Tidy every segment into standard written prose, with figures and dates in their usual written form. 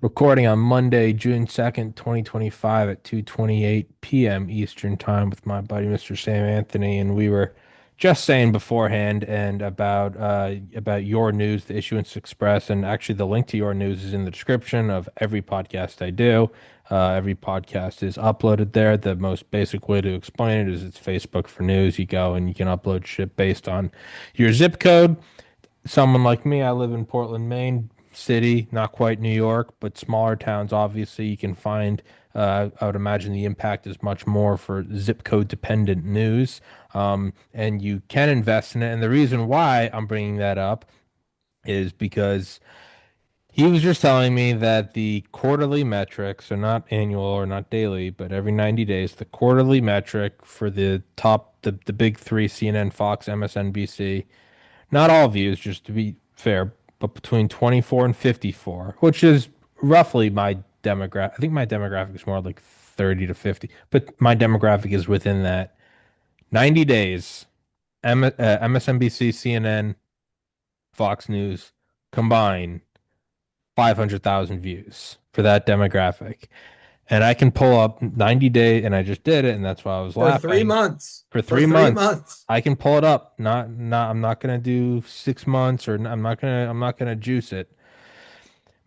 Recording on Monday, June 2nd, 2025 at 2:28 p.m. Eastern Time with my buddy Mr. Sam Anthony, and we were just saying beforehand and about your news, the Issuance Express, and actually the link to your news is in the description of every podcast I do. Every podcast is uploaded there. The most basic way to explain it is it's Facebook for news. You go and you can upload shit based on your zip code. Someone like me, I live in Portland, Maine, city, not quite New York, but smaller towns, obviously, you can find. I would imagine the impact is much more for zip code dependent news. And you can invest in it. And the reason why I'm bringing that up is because he was just telling me that the quarterly metric, so not annual or not daily, but every 90 days, the quarterly metric for the big three, CNN, Fox, MSNBC, not all views, just to be fair, but between 24 and 54, which is roughly my demographic. I think my demographic is more like 30 to 50, but my demographic is within that. 90 days, MSNBC, CNN, Fox News combine 500,000 views for that demographic. And I can pull up 90 day, and I just did it, and that's why I was For three laughing. months. For For three three months, months. I can pull it up. I'm not gonna do 6 months, or I'm not gonna juice it.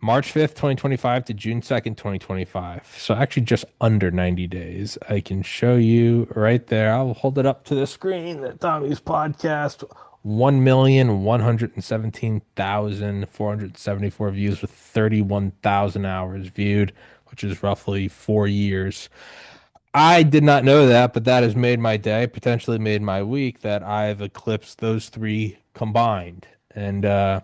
March 5th, 2025 to June 2nd, 2025. So actually just under 90 days. I can show you right there. I'll hold it up to the screen. The Tommy's podcast. 1,117,474 views with 31,000 hours viewed, which is roughly 4 years. I did not know that, but that has made my day, potentially made my week, that I've eclipsed those three combined. And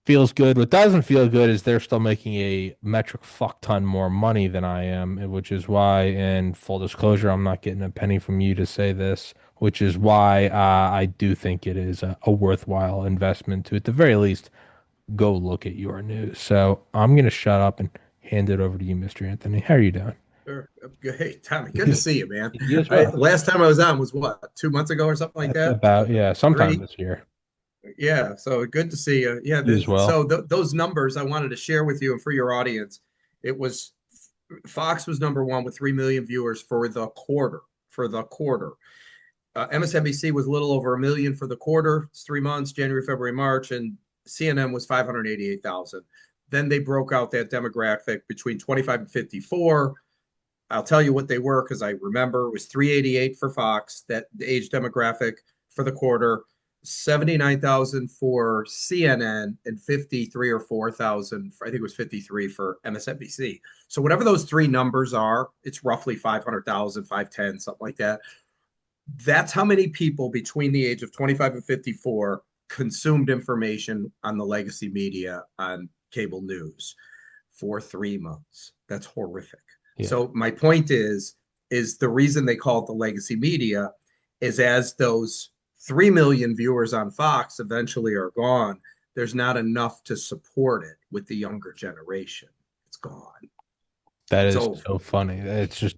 feels good. What doesn't feel good is they're still making a metric fuck ton more money than I am, which is why, in full disclosure, I'm not getting a penny from you to say this, which is why I do think it is a worthwhile investment to, at the very least, go look at your news. So I'm going to shut up and hand it over to you, Mr. Anthony. How are you doing? Sure. Hey, Tommy, good to see you, man. You as well. Last time I was on was what, 2 months ago or something like that? About, yeah, sometime Three. this year. Yeah. So good to see you. Yeah. You as well. Those numbers I wanted to share with you and for your audience. It was Fox was number one with 3 million viewers for the quarter. For the quarter. MSNBC was a little over a million for the quarter. It's 3 months, January, February, March, and CNN was 588,000. Then they broke out that demographic between 25 and 54. I'll tell you what they were because I remember it was 388 for Fox, that the age demographic for the quarter, 79,000 for CNN, and 53 or 4,000, I think it was 53 for MSNBC. So whatever those three numbers are, it's roughly 500,000, 510, something like that. That's how many people between the age of 25 and 54 consumed information on the legacy media on cable news for 3 months. That's horrific. Yeah. So my point is the reason they call it the legacy media is as those 3 million viewers on Fox eventually are gone, there's not enough to support it with the younger generation. It's gone. That It's is over. so funny. It's just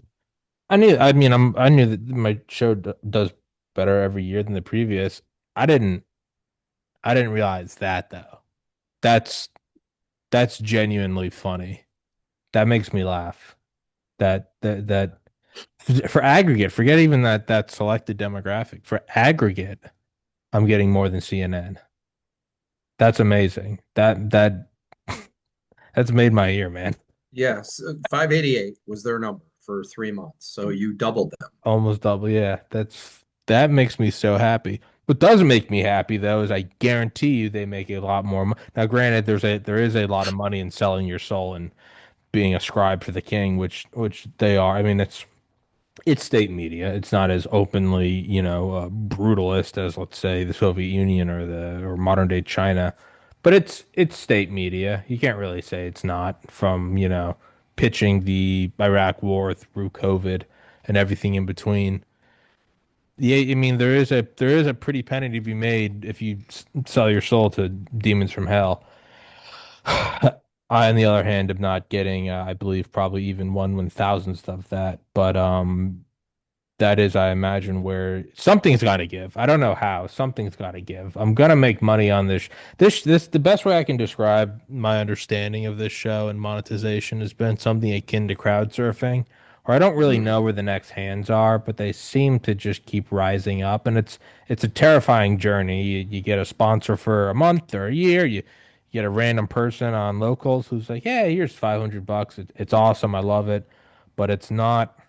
I knew that my show does better every year than the previous. I didn't, I didn't realize that though. That's, that's genuinely funny. That makes me laugh. That for aggregate, forget even that selected demographic. For aggregate, I'm getting more than CNN. That's amazing. That's made my year, man. Yes, 588 was their number for 3 months. So you doubled them. Almost double. Yeah, that makes me so happy. What doesn't make me happy though is I guarantee you they make a lot more. Now, granted, there is a lot of money in selling your soul and being a scribe for the king, which they are. I mean, it's state media. It's not as openly, brutalist as, let's say, the Soviet Union or modern day China, but it's state media. You can't really say it's not, from, pitching the Iraq war through COVID and everything in between. Yeah, I mean, there is a pretty penny to be made if you sell your soul to demons from hell. I, on the other hand, am not getting, I believe, probably even 1/1000th of that. But that is, I imagine, where something's got to give. I don't know how. Something's got to give. I'm gonna make money on this. The best way I can describe my understanding of this show and monetization has been something akin to crowd surfing, where I don't really Mhm. know where the next hands are, but they seem to just keep rising up, and it's a terrifying journey. You get a sponsor for a month or a year. You get a random person on locals who's like, "Hey, here's $500. It's awesome. I love it," but it's not.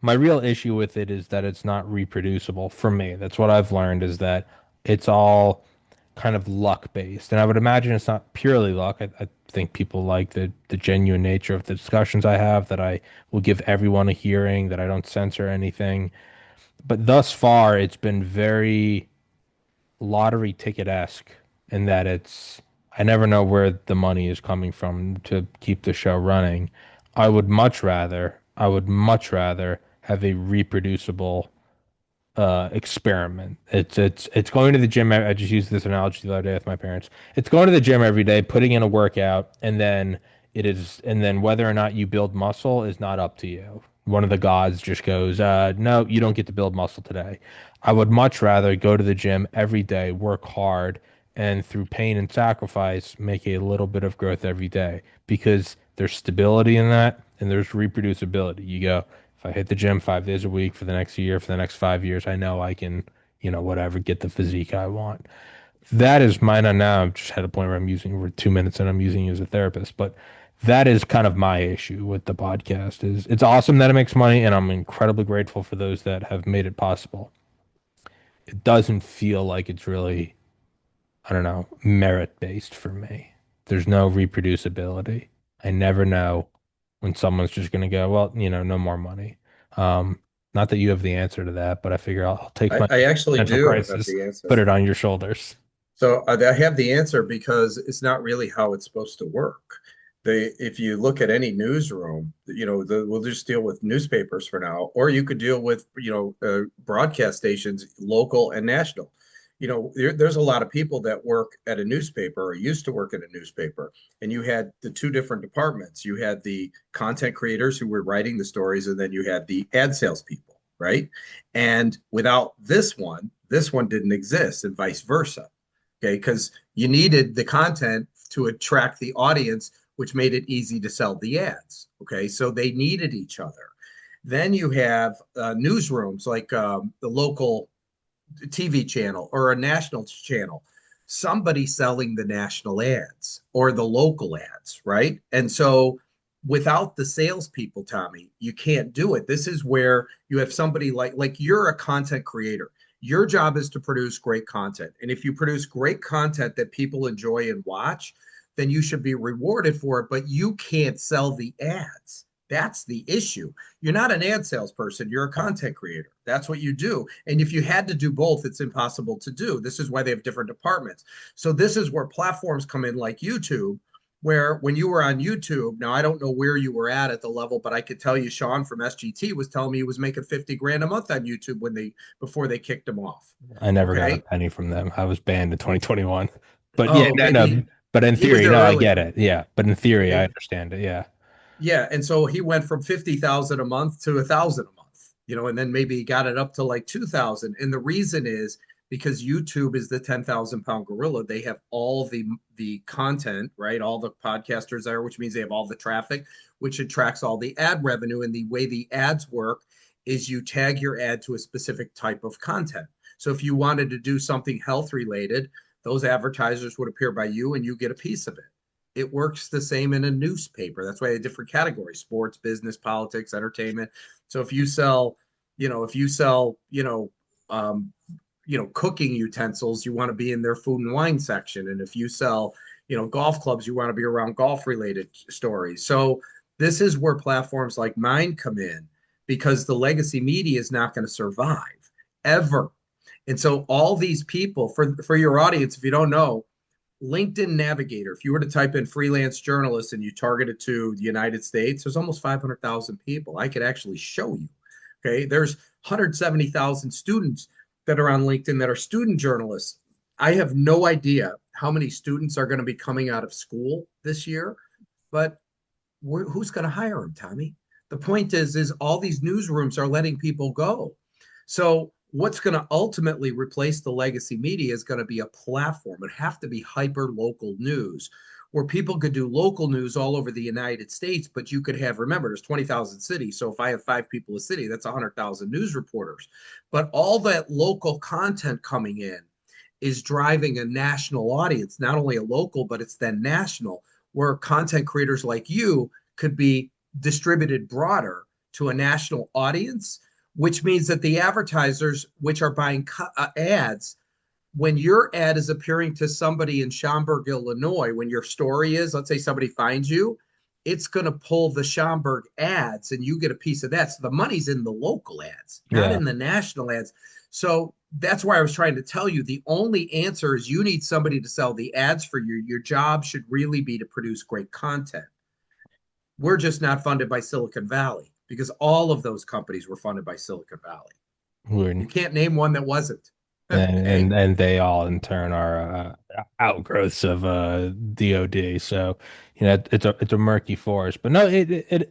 My real issue with it is that it's not reproducible for me. That's what I've learned is that it's all kind of luck based. And I would imagine it's not purely luck. I think people like the genuine nature of the discussions I have, that I will give everyone a hearing, that I don't censor anything. But thus far, it's been very lottery ticket-esque in that I never know where the money is coming from to keep the show running. I would much rather have a reproducible experiment. It's going to the gym. I just used this analogy the other day with my parents. It's going to the gym every day, putting in a workout, and then whether or not you build muscle is not up to you. One of the gods just goes, no, you don't get to build muscle today. I would much rather go to the gym every day, work hard, and through pain and sacrifice, make a little bit of growth every day because there's stability in that and there's reproducibility. You go, if I hit the gym 5 days a week for the next year, for the next 5 years, I know I can, whatever, get the physique I want. That is mine on now. I've just had a point where I'm using, we're 2 minutes and I'm using you as a therapist, but that is kind of my issue with the podcast is it's awesome that it makes money and I'm incredibly grateful for those that have made it possible. It doesn't feel like it's really, I don't know, merit based for me. There's no reproducibility. I never know when someone's just going to go, well, no more money. Um, Not that you have the answer to that, but I figure I'll take my I actually potential do have crisis, the answer. put it on your shoulders. So I have the answer because it's not really how it's supposed to work. If you look at any newsroom, we'll just deal with newspapers for now, or you could deal with, broadcast stations, local and national. There's a lot of people that work at a newspaper or used to work at a newspaper, and you had the two different departments. You had the content creators who were writing the stories, and then you had the ad salespeople, right? And without this one didn't exist, and vice versa. Okay, because you needed the content to attract the audience, which made it easy to sell the ads. Okay, so they needed each other. Then you have newsrooms like the local TV channel or a national channel, somebody selling the national ads or the local ads, right? And so without the salespeople, Tommy, you can't do it. This is where you have somebody like you're a content creator. Your job is to produce great content. And if you produce great content that people enjoy and watch, then you should be rewarded for it, but you can't sell the ads. That's the issue. You're not an ad salesperson, you're a content creator. That's what you do. And if you had to do both, it's impossible to do. This is why they have different departments. So this is where platforms come in like YouTube, where when you were on YouTube, now I don't know where you were at the level, but I could tell you Sean from SGT was telling me he was making 50 grand a month on YouTube before they kicked him off. I never got a Okay. penny from them. I was banned in 2021. But yeah, Oh, no, maybe no. But in he was theory, there no, I get earlier. it. Yeah. But in theory, I Okay. understand it. Yeah. Yeah, and so he went from 50,000 a month to 1,000 a month, and then maybe he got it up to like 2,000. And the reason is because YouTube is the 10,000 pound gorilla. They have all the content, right? All the podcasters there, which means they have all the traffic, which attracts all the ad revenue. And the way the ads work is you tag your ad to a specific type of content. So if you wanted to do something health related, those advertisers would appear by you and you get a piece of it. It works the same in a newspaper. That's why they have different categories: sports, business, politics, entertainment. So if you sell, if you sell, cooking utensils, you want to be in their food and wine section. And if you sell, golf clubs, you want to be around golf related stories. So this is where platforms like mine come in because the legacy media is not going to survive ever. And so all these people, for your audience, if you don't know, LinkedIn Navigator, if you were to type in freelance journalist and you target it to the United States, there's almost 500,000 people. I could actually show you. Okay. There's 170,000 students that are on LinkedIn that are student journalists. I have no idea how many students are going to be coming out of school this year, but who's going to hire them, Tommy? The point is all these newsrooms are letting people go. So what's going to ultimately replace the legacy media is going to be a platform. It have to be hyper local news where people could do local news all over the United States, but you could have, remember, there's 20,000 cities. So if I have 5 people a city, that's 100,000 news reporters. But all that local content coming in is driving a national audience, not only a local, but it's then national, where content creators like you could be distributed broader to a national audience, which means that the advertisers, which are buying ads, when your ad is appearing to somebody in Schaumburg, Illinois, when your story is, let's say somebody finds you, it's going to pull the Schaumburg ads and you get a piece of that. So the money's in the local ads, not Yeah. in the national ads. So that's why I was trying to tell you the only answer is you need somebody to sell the ads for you. Your job should really be to produce great content. We're just not funded by Silicon Valley because all of those companies were funded by Silicon Valley. Weird. You can't name one that wasn't. And Okay. they all in turn are outgrowths of DoD. So, it's a murky forest. But no, it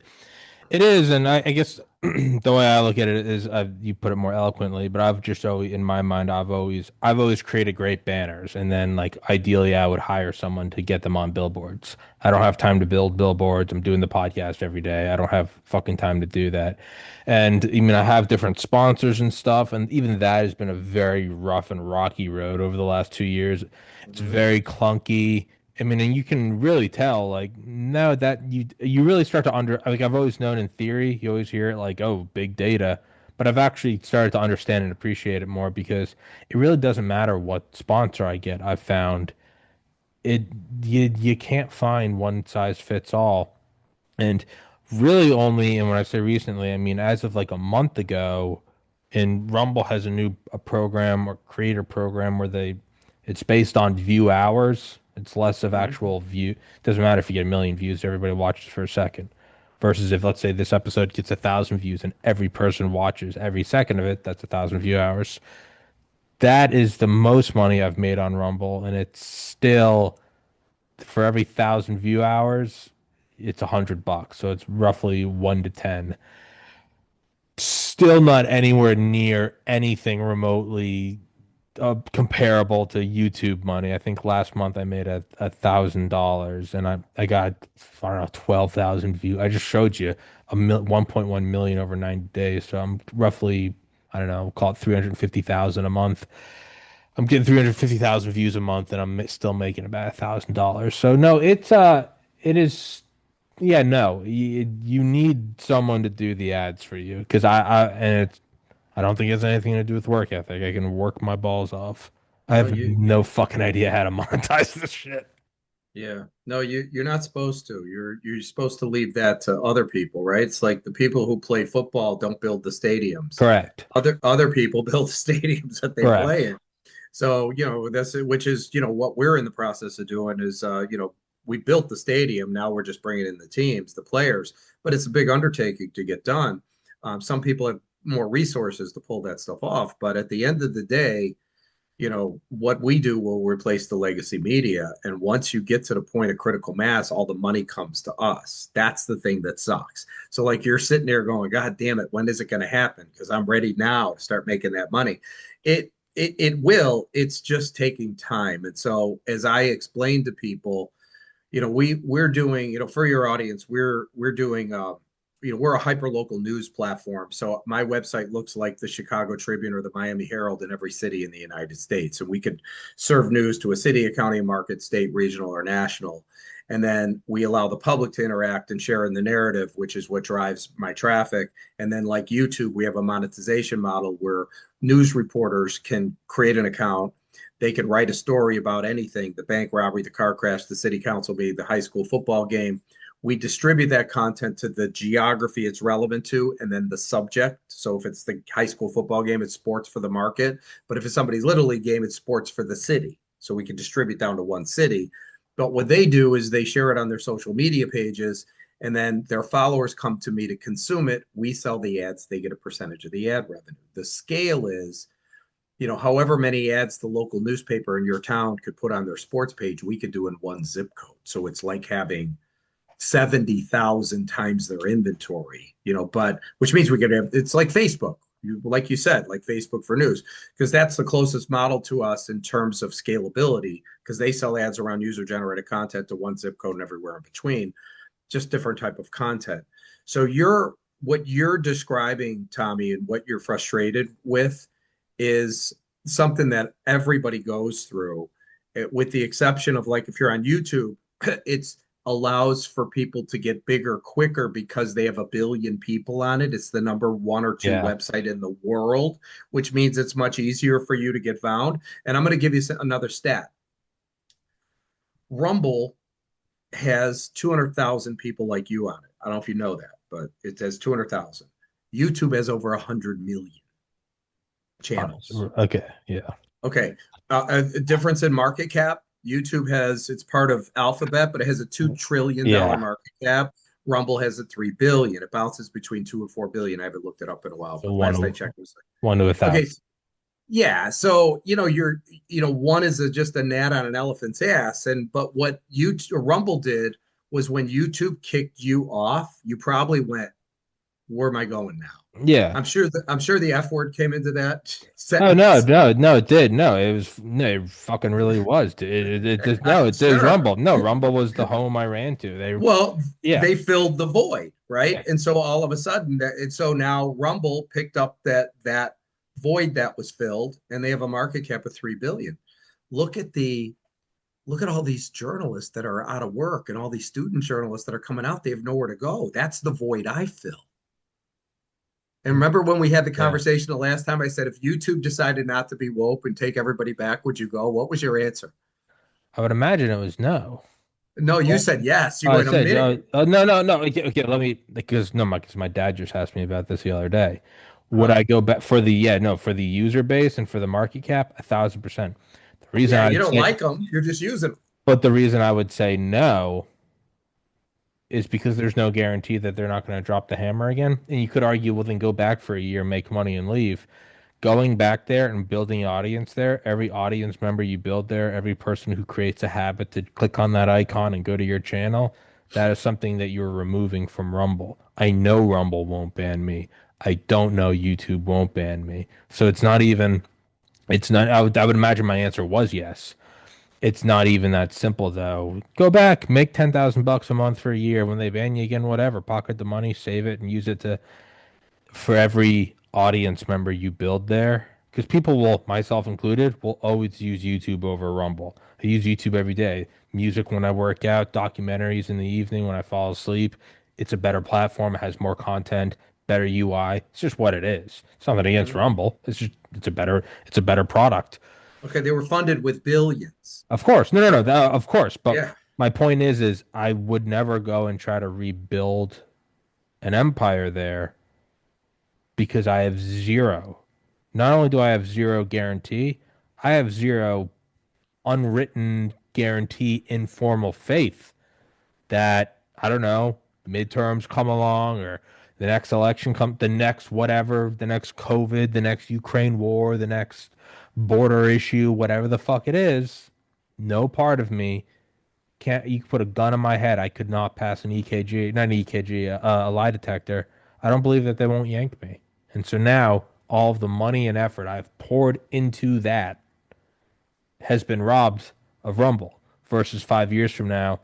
is, and I guess the way I look at it is, you put it more eloquently, but I've just always, in my mind, I've always created great banners, and then like ideally, I would hire someone to get them on billboards. I don't have time to build billboards. I'm doing the podcast every day. I don't have fucking time to do that, and I mean, I have different sponsors and stuff, and even that has been a very rough and rocky road over the last 2 years. It's Mm-hmm. very clunky. I mean, and you can really tell, like, no, that you really start to like I've always known in theory, you always hear it like, oh, big data, but I've actually started to understand and appreciate it more because it really doesn't matter what sponsor I get. I've found it you can't find one size fits all. And really only, and when I say recently, I mean as of like a month ago, and Rumble has a program or creator program where it's based on view hours. It's less of Mm-hmm. actual view. Doesn't matter if you get a million views, everybody watches for a second. Versus if let's say this episode gets 1,000 views and every person watches every second of it, that's 1,000 view hours. That is the most money I've made on Rumble, and it's still for every 1,000 view hours, it's $100. So it's roughly 1 to 10. Still not anywhere near anything remotely comparable to YouTube money. I think last month I made $1,000 and I got, I don't know, 12,000 views. I just showed you 1.1 million over 90 days. So I'm roughly, I don't know, call it 350,000 a month. I'm getting 350,000 views a month and I'm still making about $1,000. So no, it is, yeah, no, you need someone to do the ads for you because I don't think it has anything to do with work ethic. I can work my balls off. I No, have no fucking idea how to monetize this shit. yeah. No, you're not supposed to. You're supposed to leave that to other people, right? It's like the people who play football don't build the stadiums. Correct. Other people build the stadiums that they Correct. play in. So, that's which is, what we're in the process of doing is, we built the stadium. Now we're just bringing in the teams, the players, but it's a big undertaking to get done. Some people have more resources to pull that stuff off, but at the end of the day, what we do will replace the legacy media. And once you get to the point of critical mass, all the money comes to us. That's the thing that sucks. So, like, you're sitting there going, God damn it, when is it going to happen? Because I'm ready now to start making that money. It will. It's just taking time. And so, as I explained to people, we're doing, for your audience, we're doing, we're a hyper local news platform. So my website looks like the Chicago Tribune or the Miami Herald in every city in the United States, and we could serve news to a city, a county, a market, state, regional, or national. And then we allow the public to interact and share in the narrative, which is what drives my traffic. And then, like YouTube, we have a monetization model where news reporters can create an account. They could write a story about anything: the bank robbery, the car crash, the city council meeting, the high school football game. We distribute that content to the geography it's relevant to and then the subject. So if it's the high school football game, it's sports for the market. But if it's somebody's little league game, it's sports for the city. So we can distribute down to one city. But what they do is they share it on their social media pages, and then their followers come to me to consume it. We sell the ads, they get a percentage of the ad revenue. The scale is, however many ads the local newspaper in your town could put on their sports page, we could do in one zip code. So it's like having 70,000 times their inventory, but which means we could have, it's like Facebook, like you said, like Facebook for news, because that's the closest model to us in terms of scalability, because they sell ads around user generated content to one zip code and everywhere in between, just different type of content. So what you're describing, Tommy, and what you're frustrated with is something that everybody goes through, with the exception of like if you're on YouTube, it's allows for people to get bigger quicker because they have a billion people on it. It's the number one or two Yeah. website in the world, which means it's much easier for you to get found. And I'm going to give you another stat. Rumble has 200,000 people like you on it. I don't know if you know that, but it has 200,000. YouTube has over 100 million channels. Okay. Yeah. Okay. A difference in market cap. YouTube has, it's part of Alphabet, but it has a $2 trillion Yeah. market cap. Rumble has a 3 billion. It bounces between 2 and 4 billion. I haven't looked it up in a while, So but one last I to checked it was one to a like, okay. thousand. Yeah. So, one is just a gnat on an elephant's ass. But what Rumble did was when YouTube kicked you off, you probably went, where am I going now? Yeah. I'm sure the F word came into that Oh no, sentence. no, no, it did. No, it was no, it fucking really was. No, I'm it is sure. Rumble. No, Rumble was the home I ran to. Well, Yeah. they filled the void, right? Yeah. And so all of a sudden, and so now Rumble picked up that void that was filled, and they have a market cap of 3 billion. Look at the look at all these journalists that are out of work and all these student journalists that are coming out. They have nowhere to go. That's the void I fill. And remember when we had the Yeah. conversation the last time, I said, if YouTube decided not to be woke and take everybody back, would you go? What was your answer? I would imagine it was no. No, you Well, said yes. You go I in a said, minute. no, no, no. Okay, okay, let me, because no, because my dad just asked me about this the other day. Would Huh? I go back for the, yeah, no, for the user base and for the market cap? 1,000%. The reason Yeah, you I'd don't say, like them. You're just using them. but the reason I would say no is because there's no guarantee that they're not going to drop the hammer again. And you could argue, well, then go back for a year, make money, and leave. Going back there and building an audience there, every audience member you build there, every person who creates a habit to click on that icon and go to your channel, that is something that you're removing from Rumble. I know Rumble won't ban me. I don't know YouTube won't ban me. So it's not, I would imagine my answer was yes. It's not even that simple though. Go back, make 10,000 bucks a month for a year. When they ban you again, whatever, pocket the money, save it, and use it to for every audience member you build there. Because people will, myself included, will always use YouTube over Rumble. I use YouTube every day. Music when I work out, documentaries in the evening when I fall asleep. It's a better platform. It has more content, better UI. It's just what it is. It's nothing against Mhm. Rumble. It's a better product. Okay, they were funded with billions. Of course. No, no, no. So Of course. But yeah, my point is I would never go and try to rebuild an empire there because I have zero. Not only do I have zero guarantee, I have zero unwritten guarantee informal faith that I don't know, midterms come along or the next election come the next whatever, the next COVID, the next Ukraine war, the next border issue, whatever the fuck it is, no part of me can't you could put a gun in my head, I could not pass an EKG, not an EKG, a lie detector. I don't believe that they won't yank me. And so now all of the money and effort I've poured into that has been robbed of Rumble versus 5 years from now.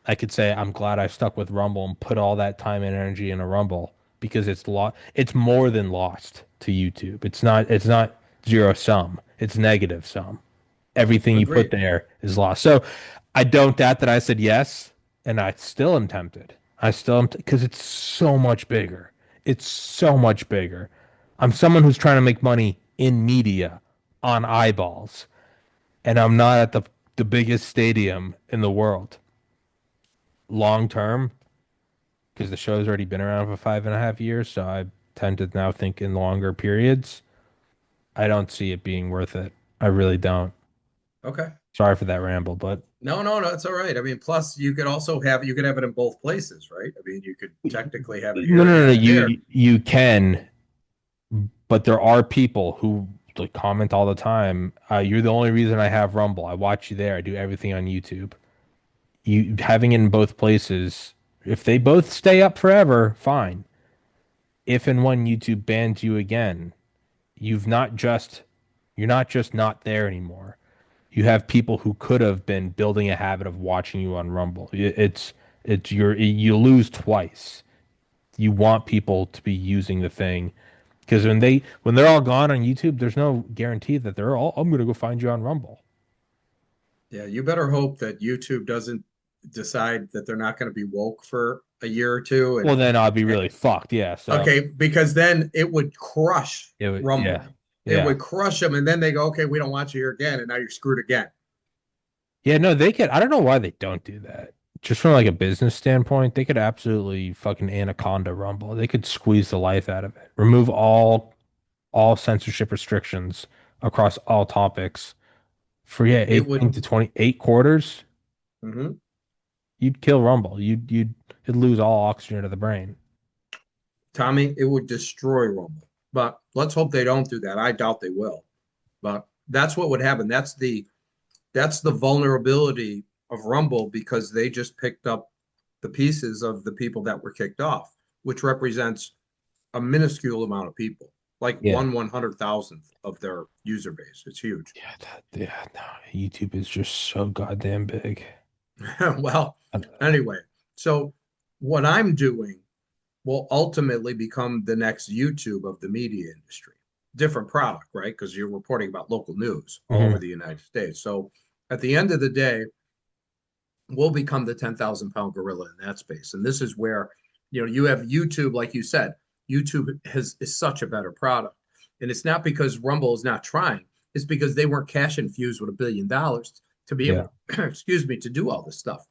I could say I'm glad I stuck with Rumble and put all that time and energy into Rumble because it's more than lost to YouTube. It's not zero sum. It's negative sum. Everything you put agreed. there is lost. So I don't doubt that I said yes, and I still am tempted. I still am because it's so much bigger. It's so much bigger. I'm someone who's trying to make money in media on eyeballs, and I'm not at the biggest stadium in the world long term because the show's already been around for 5.5 years. So I tend to now think in longer periods. I don't see it being worth it. I really don't. Okay. Sorry for that ramble, but No, no, no, it's all right. I mean, plus you could have it in both places, right? I mean, you could technically have it no, here and no, no, have no. it there. You can, but there are people who like comment all the time. You're the only reason I have Rumble. I watch you there. I do everything on YouTube. You having it in both places. If they both stay up forever, fine. If and when YouTube bans you again, you've not just you're not just not there anymore. You have people who could have been building a habit of watching you on Rumble. It's you lose twice. You want people to be using the thing because when they're all gone on YouTube, there's no guarantee that they're all I'm gonna go find you on Rumble. Yeah, you better hope that YouTube doesn't decide that they're not going to be woke for a year or two. Well, And then I'll be really fucked. Yeah. So okay, because then it would crush yeah, Rumble. It yeah. would crush them, and then they go, okay, we don't want you here again, and now you're screwed again. Yeah, no, they could. I don't know why they don't do that. Just from like a business standpoint, they could absolutely fucking anaconda Rumble. They could squeeze the life out of it. Remove all censorship restrictions across all topics for yeah, It 18 would, to 28 quarters. mhm. You'd kill Rumble. You'd lose all oxygen to the brain. Tommy, it would destroy Rumble. But let's hope they don't do that. I doubt they will. But that's what would happen. That's the vulnerability of Rumble because they just picked up the pieces of the people that were kicked off, which represents a minuscule amount of people, like Yeah. 1/100,000th of their user base. It's huge. Yeah, no, YouTube is just so goddamn big. Well, Uh, anyway, so what I'm doing will ultimately become the next YouTube of the media industry. Different product, right? Because you're reporting about local news all over mhm. the United States. So at the end of the day, we'll become the 10,000 pound gorilla in that space. And this is where, you have YouTube, like you said, YouTube is such a better product. And it's not because Rumble is not trying, it's because they weren't cash infused with $1 billion to be Yeah. able, excuse me, to do all this stuff.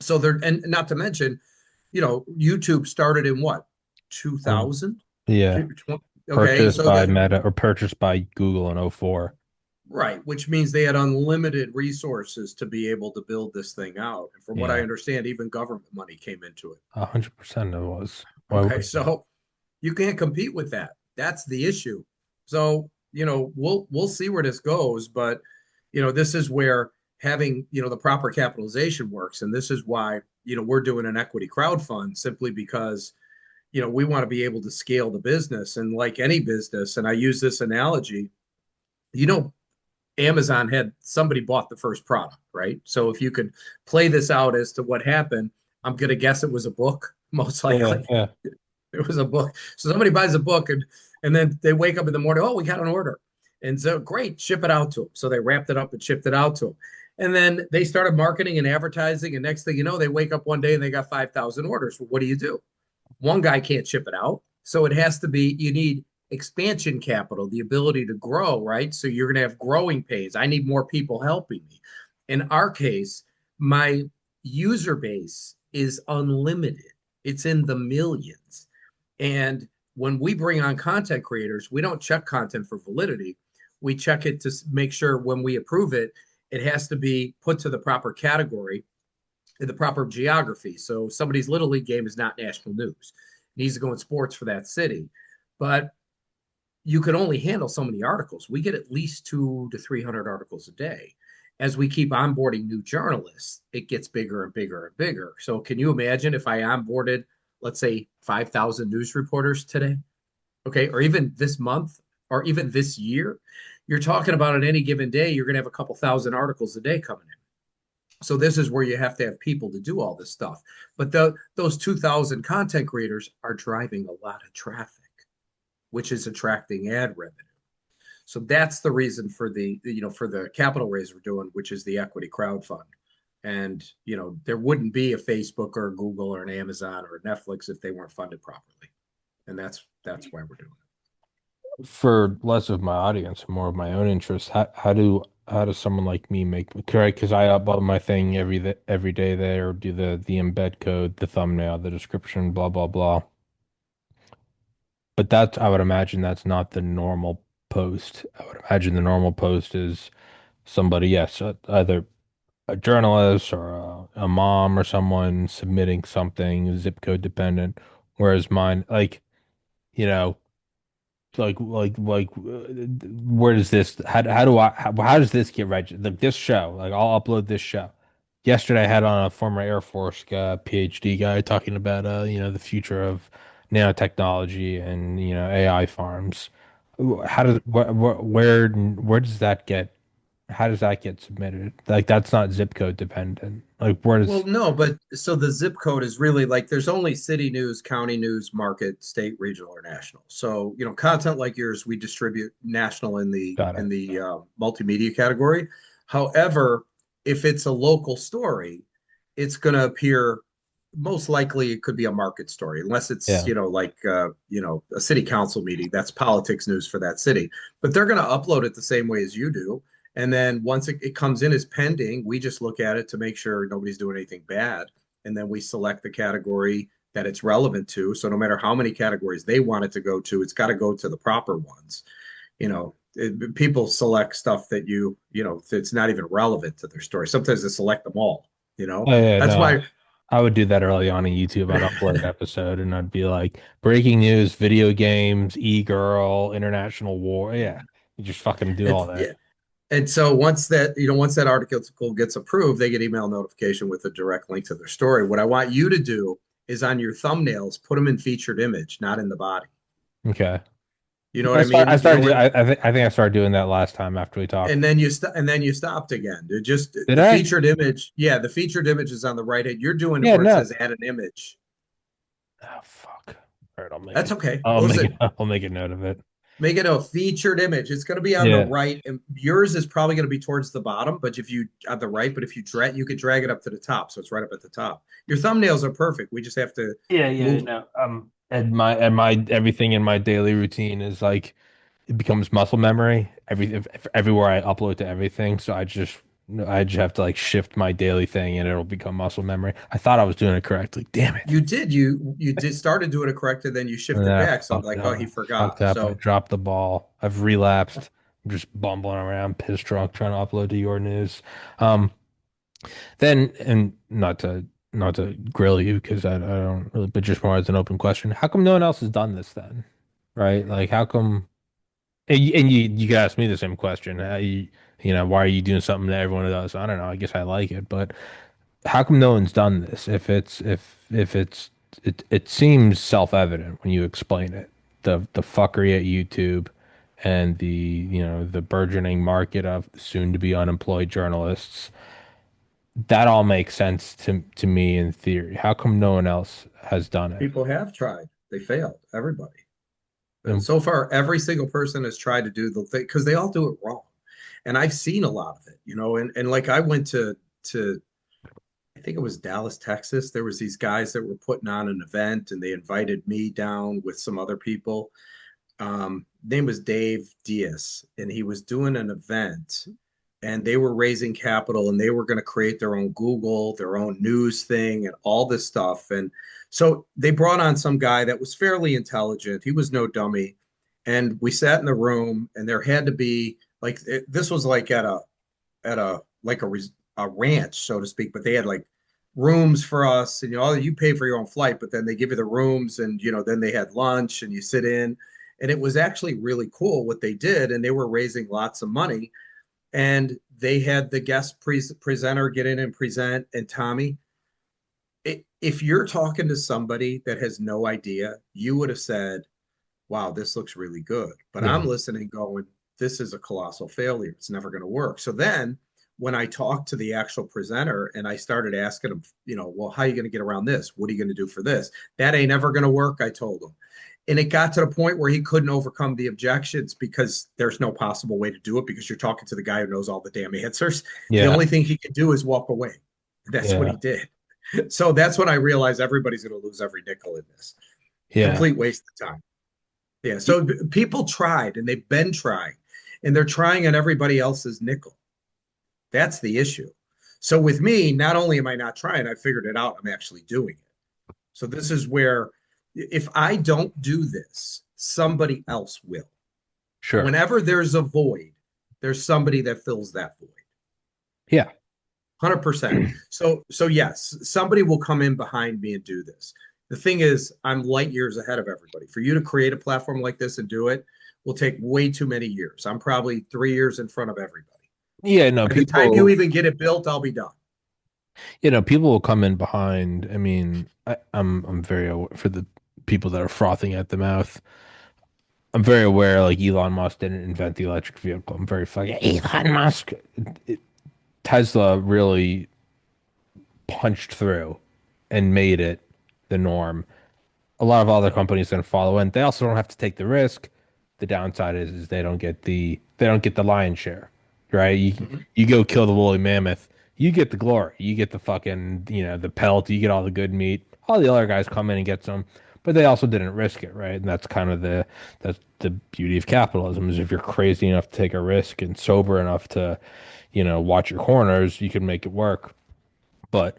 So they're, and not to mention, YouTube started in what, Um, 2000? yeah. Okay, Purchased so by that, Meta or purchased by Google in '04. right, which means they had unlimited resources to be able to build this thing out. And from what I Yeah. understand, even government money came into it. 100% it was. Why Okay, wouldn't it? so you can't compete with that. That's the issue. So, we'll see where this goes, but this is where having, the proper capitalization works. And this is why, we're doing an equity crowd fund simply because, we want to be able to scale the business. And like any business, and I use this analogy, you know, Amazon had somebody bought the first product, right? So if you could play this out as to what happened, I'm going to guess it was a book, most Yeah, likely. yeah. It was a book. So somebody buys a book and then they wake up in the morning, oh, we got an order. And so great, ship it out to them. So they wrapped it up and shipped it out to them. And then they started marketing and advertising. And next thing you know, they wake up one day and they got 5,000 orders. Well, what do? One guy can't ship it out. So it has to be, you need expansion capital, the ability to grow, right? So you're going to have growing pains. I need more people helping me. In our case, my user base is unlimited, it's in the millions. And when we bring on content creators, we don't check content for validity. We check it to make sure when we approve it, it has to be put to the proper category in the proper geography. So somebody's little league game is not national news. It needs to go in sports for that city. But you can only handle so many articles. We get at least 200 to 300 articles a day. As we keep onboarding new journalists, it gets bigger and bigger and bigger. So can you imagine if I onboarded, let's say, 5,000 news reporters today? Okay, or even this month, or even this year, you're talking about on any given day, you're going to have a couple thousand articles a day coming in. So this is where you have to have people to do all this stuff. But those 2,000 content creators are driving a lot of traffic, which is attracting ad revenue. So that's the reason for the capital raise we're doing, which is the equity crowd fund. And there wouldn't be a Facebook or a Google or an Amazon or a Netflix if they weren't funded properly. And that's why we're doing For less of my audience, more of my own interest, how does someone like me make correct? Because I upload my thing every day there, do the embed code, the thumbnail, the description, blah blah blah. But that's I would imagine that's not the normal post. I would imagine the normal post is somebody, yes, either a journalist or a mom or someone submitting something zip code dependent, whereas mine, like, you know. Where does this how does this get registered? Like this show, like I'll upload this show. yesterday I had on a former Air Force PhD guy talking about the future of nanotechnology and AI farms. How does where does that get how does that get submitted? Like that's not zip code dependent. Like where Well, does no, but so the zip code is really like there's only city news, county news, market, state, regional, or national. So, content like yours, we distribute national in the got in it? the multimedia category. However, if it's a local story, it's going to appear most likely it could be a market story, unless it's, Yeah. like a city council meeting. That's politics news for that city. But they're going to upload it the same way as you do. And then once it comes in as pending, we just look at it to make sure nobody's doing anything bad. And then we select the category that it's relevant to. So no matter how many categories they want it to go to, it's got to go to the proper ones. People select stuff that that's not even relevant to their story. Sometimes they select them all, you know. Oh yeah, That's no. why I would do that early on in YouTube. I'd upload an episode and I'd be like, breaking news, video games, e-girl, international war. Yeah. You just fucking do all it's that. yeah. And so once that article gets approved, they get email notification with a direct link to their story. What I want you to do is on your thumbnails, put them in featured image, not in the body. Okay. You know what I I start I mean? started I think I started doing that last time after we talked. And then you stopped again. Just Did the I? featured image. Yeah, the featured image is on the right hand. You're doing it Yeah, where it no. says add an image. Oh fuck. All right, That's okay. I'll make it Listen, I'll make a note of it. make it a featured image. It's going to be on the Yeah. right, and yours is probably going to be towards the bottom. But if you on the right, but if you drag, you could drag it up to the top, so it's right up at the top. Your thumbnails are perfect. We just have to Yeah, yeah, move. no. And my everything in my daily routine is like it becomes muscle memory. Everywhere I upload to everything, so I just have to like shift my daily thing and it'll become muscle memory. I thought I was doing it correctly. Damn it. You did started doing it correct, and then you shifted Yeah, back. So I'm like, oh, he fucked forgot. up. I So dropped the ball. I've relapsed. I'm just bumbling around, pissed drunk, trying to upload to your news. Um, then and not to grill you because I don't really, but just more as an open question. How come no one else has done this then? Right? Like how come? And you could ask me the same question. Why are you doing something that everyone does? I don't know. I guess I like it, but how come no one's done this? It seems self-evident when you explain it. The fuckery at YouTube and the burgeoning market of soon to be unemployed journalists. That all makes sense to me in theory. How come no one else has done it? people have tried. They failed. Everybody. And So far, every single person has tried to do the thing because they all do it wrong. And I've seen a lot of it, and like I went to I think it was Dallas, Texas. There was these guys that were putting on an event and they invited me down with some other people. Name was Dave Diaz, and he was doing an event and they were raising capital and they were going to create their own Google, their own news thing, and all this stuff. And so they brought on some guy that was fairly intelligent. He was no dummy. And we sat in the room, and there had to be like this was like at a like a ranch, so to speak, but they had like rooms for us, and you pay for your own flight, but then they give you the rooms, and then they had lunch and you sit in, and it was actually really cool what they did, and they were raising lots of money, and they had the guest presenter get in and present. And Tommy, if you're talking to somebody that has no idea, you would have said, wow, this looks really good. But yeah, I'm listening going, this is a colossal failure. It's never going to work. So then when I talked to the actual presenter and I started asking him, well, how are you going to get around this? What are you going to do for this? That ain't ever going to work, I told him. And it got to the point where he couldn't overcome the objections because there's no possible way to do it because you're talking to the guy who knows all the damn answers. The yeah, only thing he could do is walk away. That's what yeah, he did. So that's when I realized everybody's going to lose every nickel in this. yeah. Complete waste of time. Yeah. So people tried and they've been trying and they're trying on everybody else's nickel. That's the issue. So with me, not only am I not trying, I figured it out. I'm actually doing it. So this is where if I don't do this, somebody else will. Sure. Whenever there's a void, there's somebody that fills that void. Yeah, 100%. So yes, somebody will come in behind me and do this. The thing is, I'm light years ahead of everybody. For you to create a platform like this and do it will take way too many years. I'm probably 3 years in front of everybody. yeah. No, By the time you people. even get it built, I'll be done. People will come in behind. I mean, I'm very aware for the people that are frothing at the mouth. I'm very aware, like Elon Musk didn't invent the electric vehicle. I'm very fucking Elon Musk. Tesla really punched through and made it the norm. A lot of other companies then follow in. They also don't have to take the risk. The downside is they don't get the lion's share, right? Mhm. You go kill the woolly mammoth, you get the glory, you get the fucking the pelt, you get all the good meat. All the other guys come in and get some, but they also didn't risk it, right? And that's the beauty of capitalism is if you're crazy enough to take a risk and sober enough to watch your corners, you can make it work. But,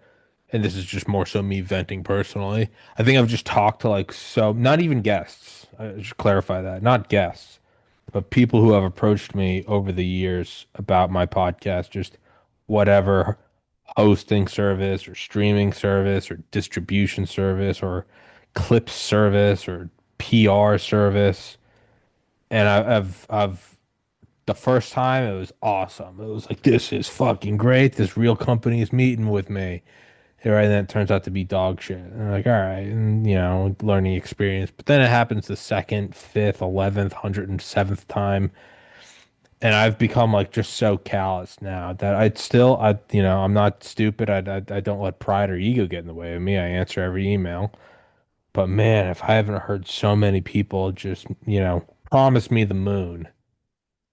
and this is just more so me venting personally. I think I've just talked to like so, not even guests. I should clarify that, not guests, but people who have approached me over the years about my podcast, just whatever hosting service or streaming service or distribution service or clip service or PR service. And I've the first time it was awesome. It was like, this is fucking great. This real company is meeting with me. Right, and then it turns out to be dog shit. And I'm like, all right, and learning experience. But then it happens the second, fifth, 11th, 107th time, and I've become like just so callous now that I'm not stupid. I don't let pride or ego get in the way of me. I answer every email. But man, if I haven't heard so many people just promise me the moon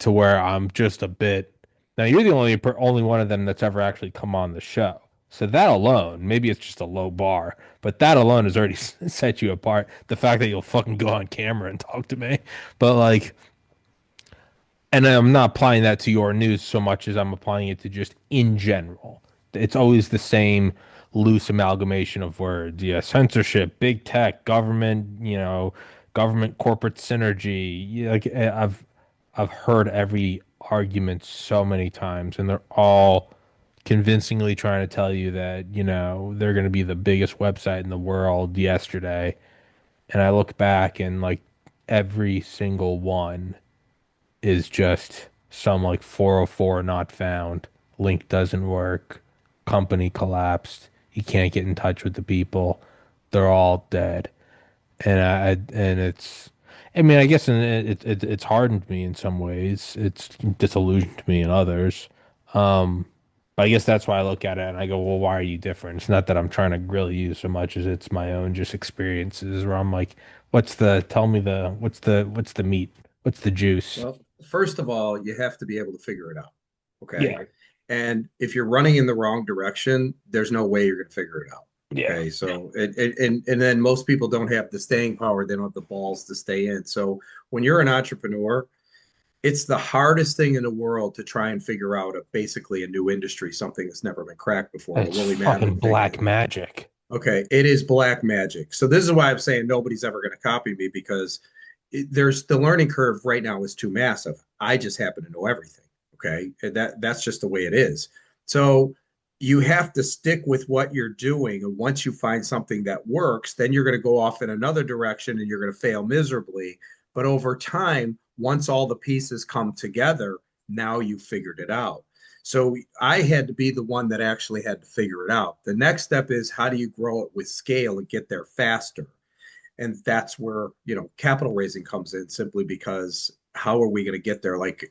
to where I'm just a bit. Now you're the only one of them that's ever actually come on the show. So that alone, maybe it's just a low bar, but that alone has already set you apart. The fact that you'll fucking go on camera and talk to me, but like, and I'm not applying that to your news so much as I'm applying it to just in general. It's always the same loose amalgamation of words. Yeah, censorship, big tech, government, government corporate synergy. Yeah, like I've heard every argument so many times, and they're all convincingly trying to tell you that, they're going to be the biggest website in the world yesterday. And I look back and like every single one is just some like 404 not found. Link doesn't work. Company collapsed. You can't get in touch with the people. They're all dead. And it's, I mean, I guess it's hardened me in some ways. It's disillusioned me in others. Um, but I guess that's why I look at it and I go, well, why are you different? It's not that I'm trying to grill you so much as it's my own just experiences where I'm like, tell me what's the meat? What's the juice? Well, first of all, you have to be able to figure it out. Okay. Yeah. And if you're running in the wrong direction, there's no way you're going to figure it out. Yeah. Okay. So, and then most people don't have the staying power. They don't have the balls to stay in. So when you're an entrepreneur, it's the hardest thing in the world to try and figure out basically a new industry, something that's never been cracked before, a It's woolly fucking mammoth thing. black magic. Okay, it is black magic. So this is why I'm saying nobody's ever going to copy me because there's the learning curve right now is too massive. I just happen to know everything. Okay, and that's just the way it is. So you have to stick with what you're doing, and once you find something that works, then you're going to go off in another direction, and you're going to fail miserably. But over time, once all the pieces come together, now you've figured it out. So I had to be the one that actually had to figure it out. The next step is how do you grow it with scale and get there faster? And that's where, capital raising comes in simply because how are we going to get there? Like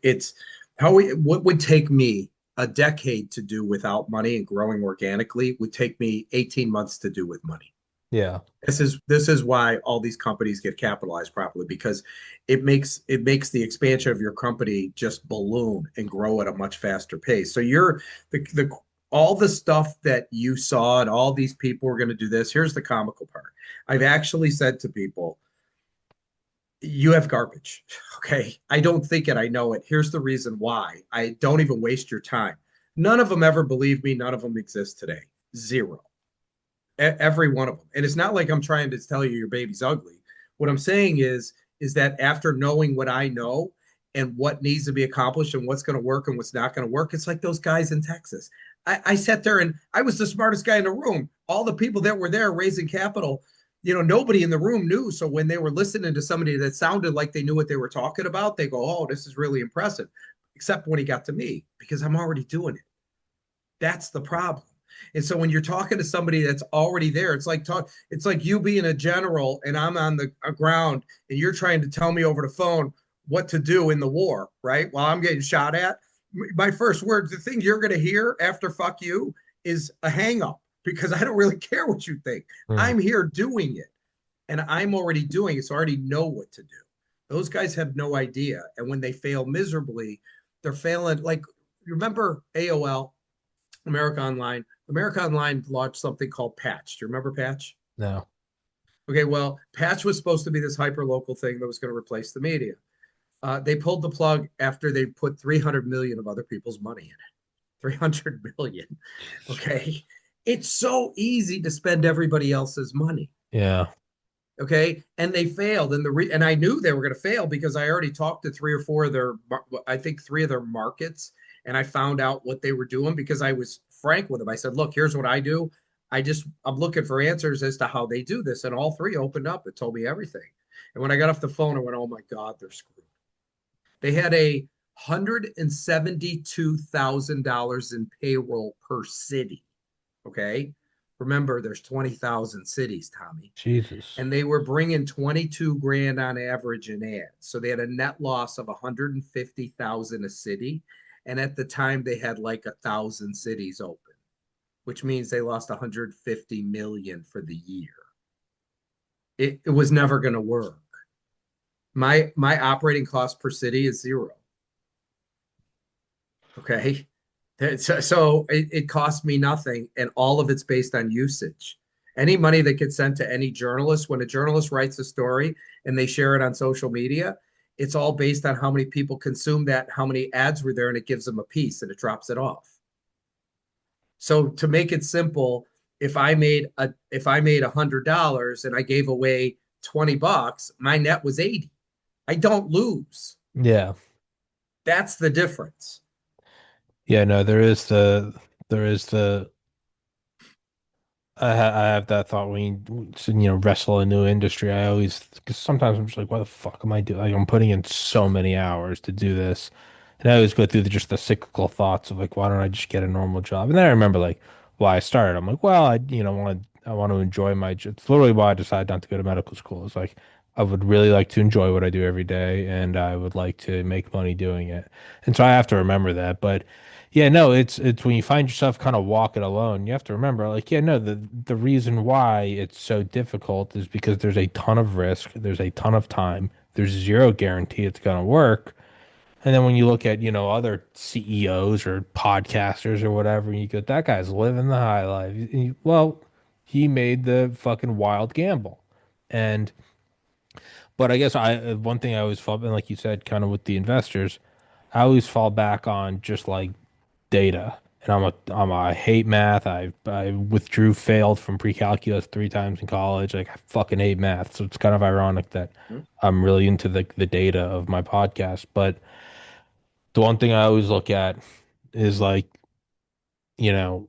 what would take me a decade to do without money and growing organically would take me 18 months to do with money. Yeah. This is why all these companies get capitalized properly because it makes the expansion of your company just balloon and grow at a much faster pace. So you're the all the stuff that you saw and all these people are going to do this. Here's the comical part. I've actually said to people, you have garbage. Okay. I don't think it. I know it. Here's the reason why. I don't even waste your time. None of them ever believe me. None of them exist today. Zero. Every one of them. And it's not like I'm trying to tell you your baby's ugly. What I'm saying is that after knowing what I know and what needs to be accomplished and what's going to work and what's not going to work, it's like those guys in Texas. I sat there and I was the smartest guy in the room. All the people that were there raising capital, nobody in the room knew. So when they were listening to somebody that sounded like they knew what they were talking about, they go, "Oh, this is really impressive." Except when he got to me because I'm already doing it. That's the problem. And so when you're talking to somebody that's already there, it's like you being a general and I'm on the ground and you're trying to tell me over the phone what to do in the war, right? While I'm getting shot at. My first words, the thing you're going to hear after fuck you is a hang up because I don't really care what you think. Mm. I'm here doing it and I'm already doing it. So I already know what to do. Those guys have no idea. And when they fail miserably, they're failing. Like, remember AOL, America Online? America Online launched something called Patch. Do you remember Patch? No. Okay, well, Patch was supposed to be this hyper local thing that was going to replace the media. They pulled the plug after they put 300 million of other people's money in it. 300 million. Okay. It's so easy to spend everybody else's money. Yeah. Okay. And they failed. And I knew they were going to fail because I already talked to three or four of their, I think three of their markets. And I found out what they were doing because I was frank with them. I said, look, here's what I do. I'm looking for answers as to how they do this. And all three opened up and told me everything. And when I got off the phone, I went, oh my God, they're screwed. They had $172,000 in payroll per city. Okay. Remember, there's 20,000 cities, Tommy. Jesus. And they were bringing 22 grand on average in ads. So they had a net loss of 150,000 a city. And at the time, they had like 1,000 cities open, which means they lost 150 million for the year. It was never going to work. My operating cost per city is zero. Okay. So it costs me nothing, and all of it's based on usage. Any money that gets sent to any journalist, when a journalist writes a story and they share it on social media, it's all based on how many people consume that, how many ads were there, and it gives them a piece and it drops it off. So to make it simple, if I made $100 and I gave away $20, my net was 80. I don't lose. Yeah. That's the difference. Yeah, no, there is the I have that thought when wrestle a new industry. I always, because sometimes I'm just like, what the fuck am I doing? Like, I'm putting in so many hours to do this. And I always go through just the cyclical thoughts of like, why don't I just get a normal job? And then I remember like why I started. I'm like, well, I want to enjoy my job. It's literally why I decided not to go to medical school. It's like, I would really like to enjoy what I do every day and I would like to make money doing it. And so I have to remember that. But yeah, no, it's when you find yourself kind of walking alone, you have to remember, like, yeah, no, the reason why it's so difficult is because there's a ton of risk, there's a ton of time, there's zero guarantee it's gonna work. And then when you look at, other CEOs or podcasters or whatever, and you go, that guy's living the high life. Well, he made the fucking wild gamble. And but I guess one thing I always fall, and like you said, kind of with the investors, I always fall back on just like data. And I hate math. I withdrew, failed from pre-calculus 3 times in college. Like I fucking hate math. So it's kind of ironic that I'm really into the data of my podcast. But the one thing I always look at is like, you know,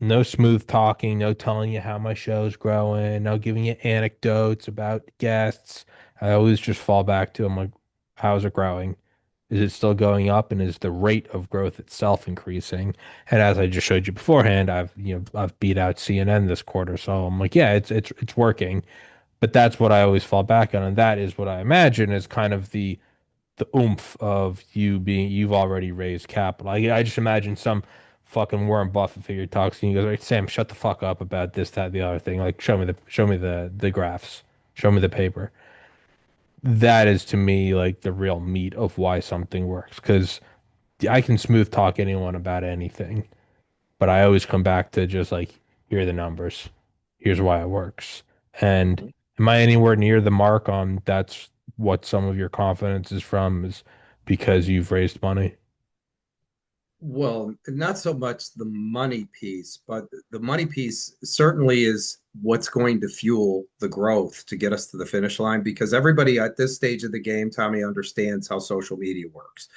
no smooth talking, no telling you how my show's growing, no giving you anecdotes about guests. I always just fall back to I'm like, how's it growing? Is it still going up? And is the rate of growth itself increasing? And as I just showed you beforehand, I've beat out CNN this quarter. So I'm like, yeah, it's working. But that's what I always fall back on. And that is what I imagine is kind of the oomph of you've already raised capital. I just imagine some fucking Warren Buffett figure talks to you and goes, right, Sam, shut the fuck up about this, that, the other thing. Like show me the graphs. Show me the paper. That is to me like the real meat of why something works. Because I can smooth talk anyone about anything, but I always come back to just like, here are the numbers. Here's why it works. And am I anywhere near the mark on that's what some of your confidence is from is because you've raised money? Well, not so much the money piece, but the money piece certainly is what's going to fuel the growth to get us to the finish line because everybody at this stage of the game, Tommy, understands how social media works.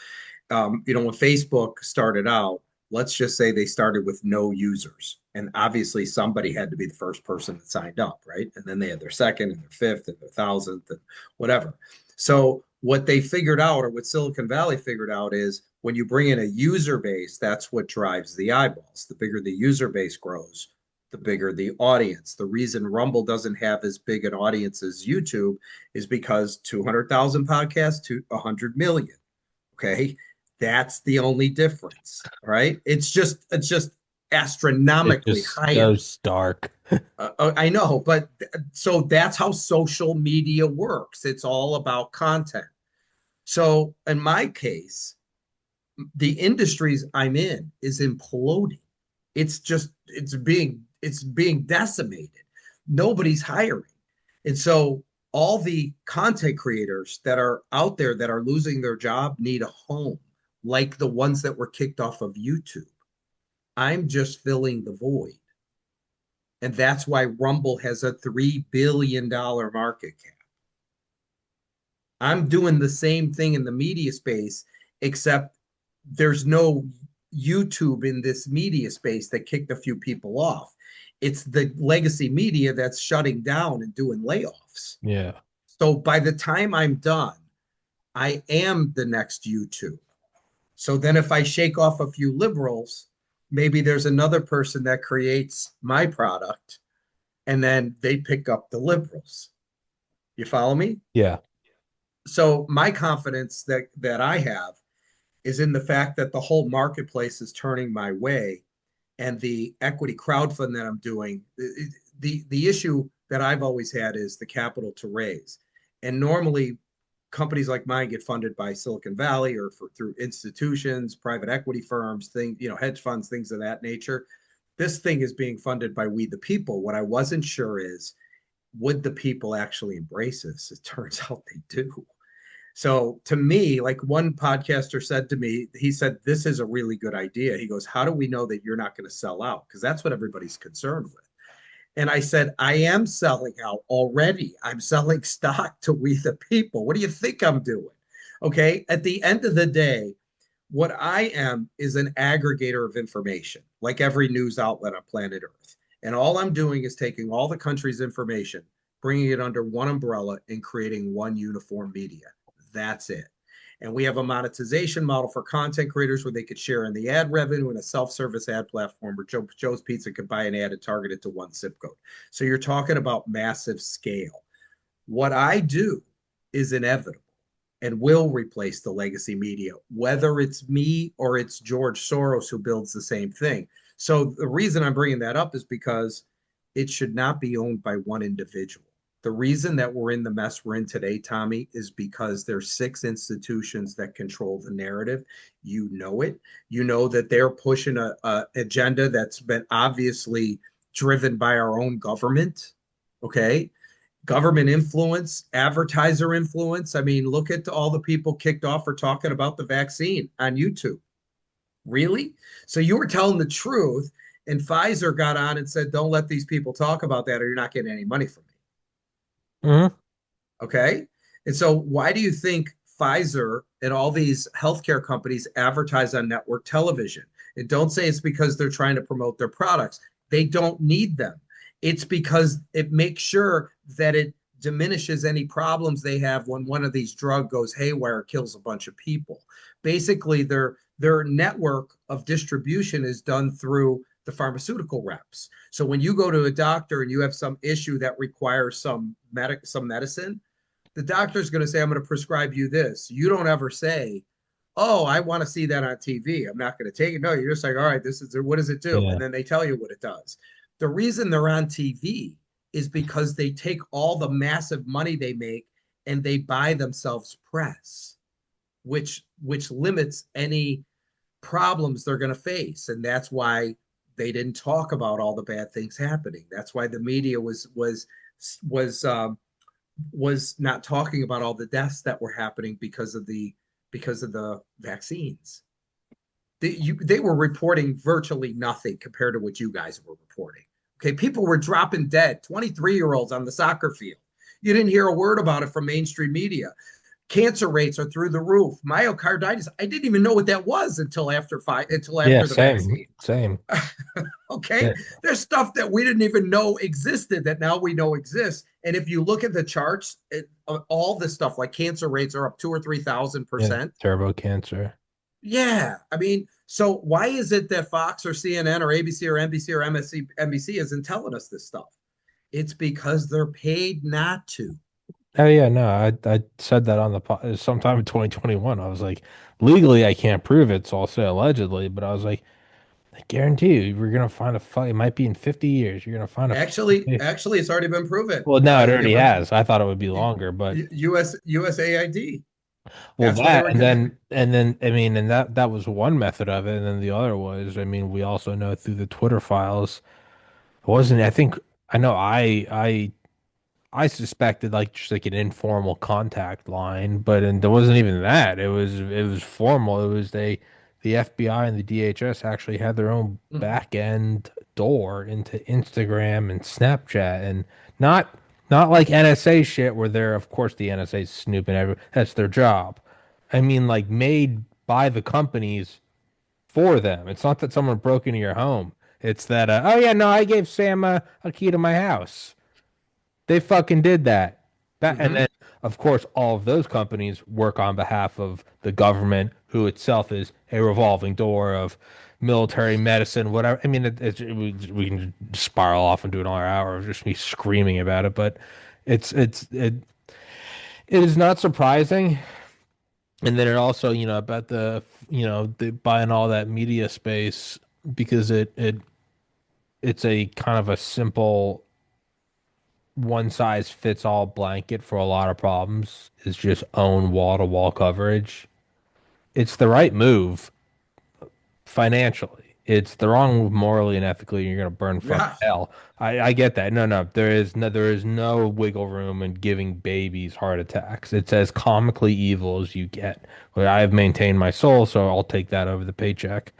When Facebook started out, let's just say they started with no users. And obviously, somebody had to be the first person that signed up, right? And then they had their second and their fifth and their thousandth and whatever. So, what they figured out, or what Silicon Valley figured out, is When you bring in a user base, that's what drives the eyeballs. The bigger the user base grows, the bigger the audience. The reason Rumble doesn't have as big an audience as YouTube is because 200,000 podcasts to 100 million. Okay. That's the only difference. Right. It's just It's astronomically just higher. so stark. I know, but so that's how social media works. It's all about content. So in my case, the industries I'm in is imploding. It's being decimated. Nobody's hiring. And so all the content creators that are out there that are losing their job need a home, like the ones that were kicked off of YouTube. I'm just filling the void. And that's why Rumble has a $3 billion market cap. I'm doing the same thing in the media space, except there's no YouTube in this media space that kicked a few people off. It's the legacy media that's shutting down and doing layoffs. Yeah. So by the time I'm done, I am the next YouTube. So then if I shake off a few liberals, maybe there's another person that creates my product and then they pick up the liberals. You follow me? Yeah. So my confidence that I have is in the fact that the whole marketplace is turning my way, and the equity crowdfund that I'm doing. The issue that I've always had is the capital to raise, and normally companies like mine get funded by Silicon Valley or through institutions, private equity firms, hedge funds, things of that nature. This thing is being funded by we the people. What I wasn't sure is, would the people actually embrace this? It turns out they do. So to me, like one podcaster said to me, he said, this is a really good idea. He goes, how do we know that you're not going to sell out? Because that's what everybody's concerned with. And I said, I am selling out already. I'm selling stock to we the people. What do you think I'm doing? Okay. At the end of the day, what I am is an aggregator of information, like every news outlet on planet Earth. And all I'm doing is taking all the country's information, bringing it under one umbrella, and creating one uniform media. That's it. And we have a monetization model for content creators where they could share in the ad revenue in a self-service ad platform where Joe's Pizza could buy an ad and target it to one zip code. So you're talking about massive scale. What I do is inevitable and will replace the legacy media, whether it's me or it's George Soros who builds the same thing. So the reason I'm bringing that up is because it should not be owned by one individual. The reason that we're in the mess we're in today, Tommy, is because there's six institutions that control the narrative. You know it. You know that they're pushing a agenda that's been obviously driven by our own government. Okay, government influence, advertiser influence. I mean, look at all the people kicked off for talking about the vaccine on YouTube. Really? So you were telling the truth, and Pfizer got on and said, don't let these people talk about that or you're not getting any money from me. Hmm. Okay. And so why do you think Pfizer and all these healthcare companies advertise on network television? And don't say it's because they're trying to promote their products. They don't need them. It's because it makes sure that it diminishes any problems they have when one of these drug goes haywire, kills a bunch of people. Basically, their network of distribution is done through the pharmaceutical reps. So when you go to a doctor and you have some issue that requires some medicine, the doctor's going to say, I'm going to prescribe you this. You don't ever say, oh, I want to see that on TV. I'm not going to take it. No, you're just like, all right, what does it do? And Yeah. then they tell you what it does. The reason they're on TV is because they take all the massive money they make and they buy themselves press, which limits any problems they're going to face. And that's why they didn't talk about all the bad things happening. That's why the media was not talking about all the deaths that were happening because of the vaccines. They were reporting virtually nothing compared to what you guys were reporting. Okay, people were dropping dead, 23-year-olds on the soccer field. You didn't hear a word about it from mainstream media. Cancer rates are through the roof. Myocarditis, I didn't even know what that was until Yeah, after the same. vaccine. Same. Okay. Yeah. There's stuff that we didn't even know existed that now we know exists. And if you look at the charts, all this stuff like cancer rates are up 2 or 3,000 Yeah. percent. Turbo cancer. Yeah, I mean, so why is it that Fox or CNN or ABC or NBC or MSC, NBC isn't telling us this stuff? It's because they're paid not to. Oh yeah, no, I said that on the sometime in 2021. I was like, legally I can't prove it, so I'll say allegedly, but I was like, I guarantee you, we're gonna find a fuck. It might be in 50 years. You're gonna find a Actually, fucking. actually, it's already been proven. Well, no, it They already were has. I thought it would be longer, but USAID. well, That's where they that were and getting. then I mean, and that was one method of it, and then the other was, I mean, we also know through the Twitter files, it wasn't. I think I know I suspected like just like an informal contact line, but and there wasn't even that. It was formal. It was the FBI and the DHS actually had their own Mhm. back end door into Instagram and Snapchat and not not like NSA shit where they're of course the NSA is snooping every that's their job. I mean like made by the companies for them. It's not that someone broke into your home. It's that oh yeah, no, I gave Sam a key to my house. They fucking did that. And then, Mhm. of course, all of those companies work on behalf of the government, who itself is a revolving door of military medicine, whatever. I mean, we can spiral off and do another hour of just me screaming about it, but it is not surprising. And then it also, about the buying all that media space because it's a kind of a simple one size fits all blanket for a lot of problems is just own wall to wall coverage. It's the right move financially. It's the wrong move morally and ethically. You're gonna burn fucking Yeah. hell. I get that. No, there is no wiggle room in giving babies heart attacks. It's as comically evil as you get. But I have maintained my soul, so I'll take that over the paycheck.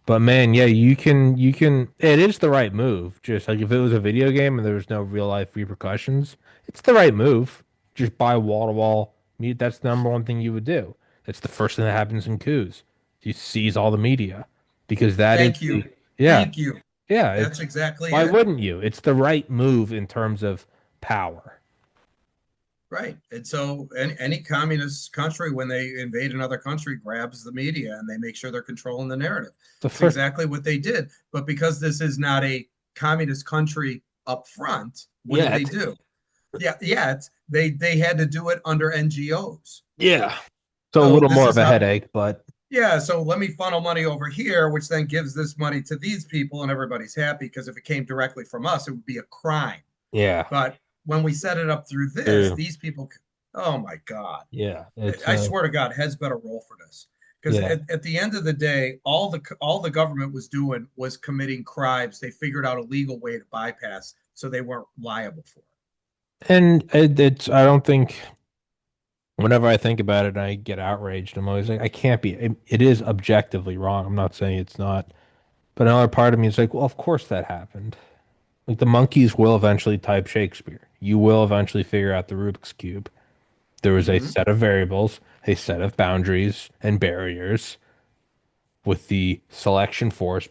But man, yeah, it is the right move. Just like if it was a video game and there was no real life repercussions, it's the right move. Just buy wall to wall meat. That's the number one thing you would do. It's the first thing that happens in coups. You seize all the media because that is Thank you. yeah, Thank you. yeah, That's it's exactly why it. wouldn't you? It's the right move in terms of power. Right. And so any communist country, when they invade another country, grabs the media and they make sure they're controlling the narrative. The It's first exactly what they did. But because this is not a communist country up front, what did yeah, they do? Yeah, they had to do it under NGOs. yeah. So a So little this more of is a how headache, but yeah, so let me funnel money over here, which then gives this money to these people and everybody's happy because if it came directly from us, it would be a crime. yeah. But when we set it up through this, Uh, these people, oh my God, yeah, it's I swear to God, heads better roll for this. Because yeah. at the end of the day, all the government was doing was committing crimes. They figured out a legal way to bypass, so they weren't liable for it. And it's I don't think whenever I think about it, I get outraged. I'm always like, I can't be. It is objectively wrong. I'm not saying it's not, but another part of me is like, well, of course that happened. Like the monkeys will eventually type Shakespeare. You will eventually figure out the Rubik's Cube. There was a Mm-hmm. set of variables, a set of boundaries and barriers with the selection force.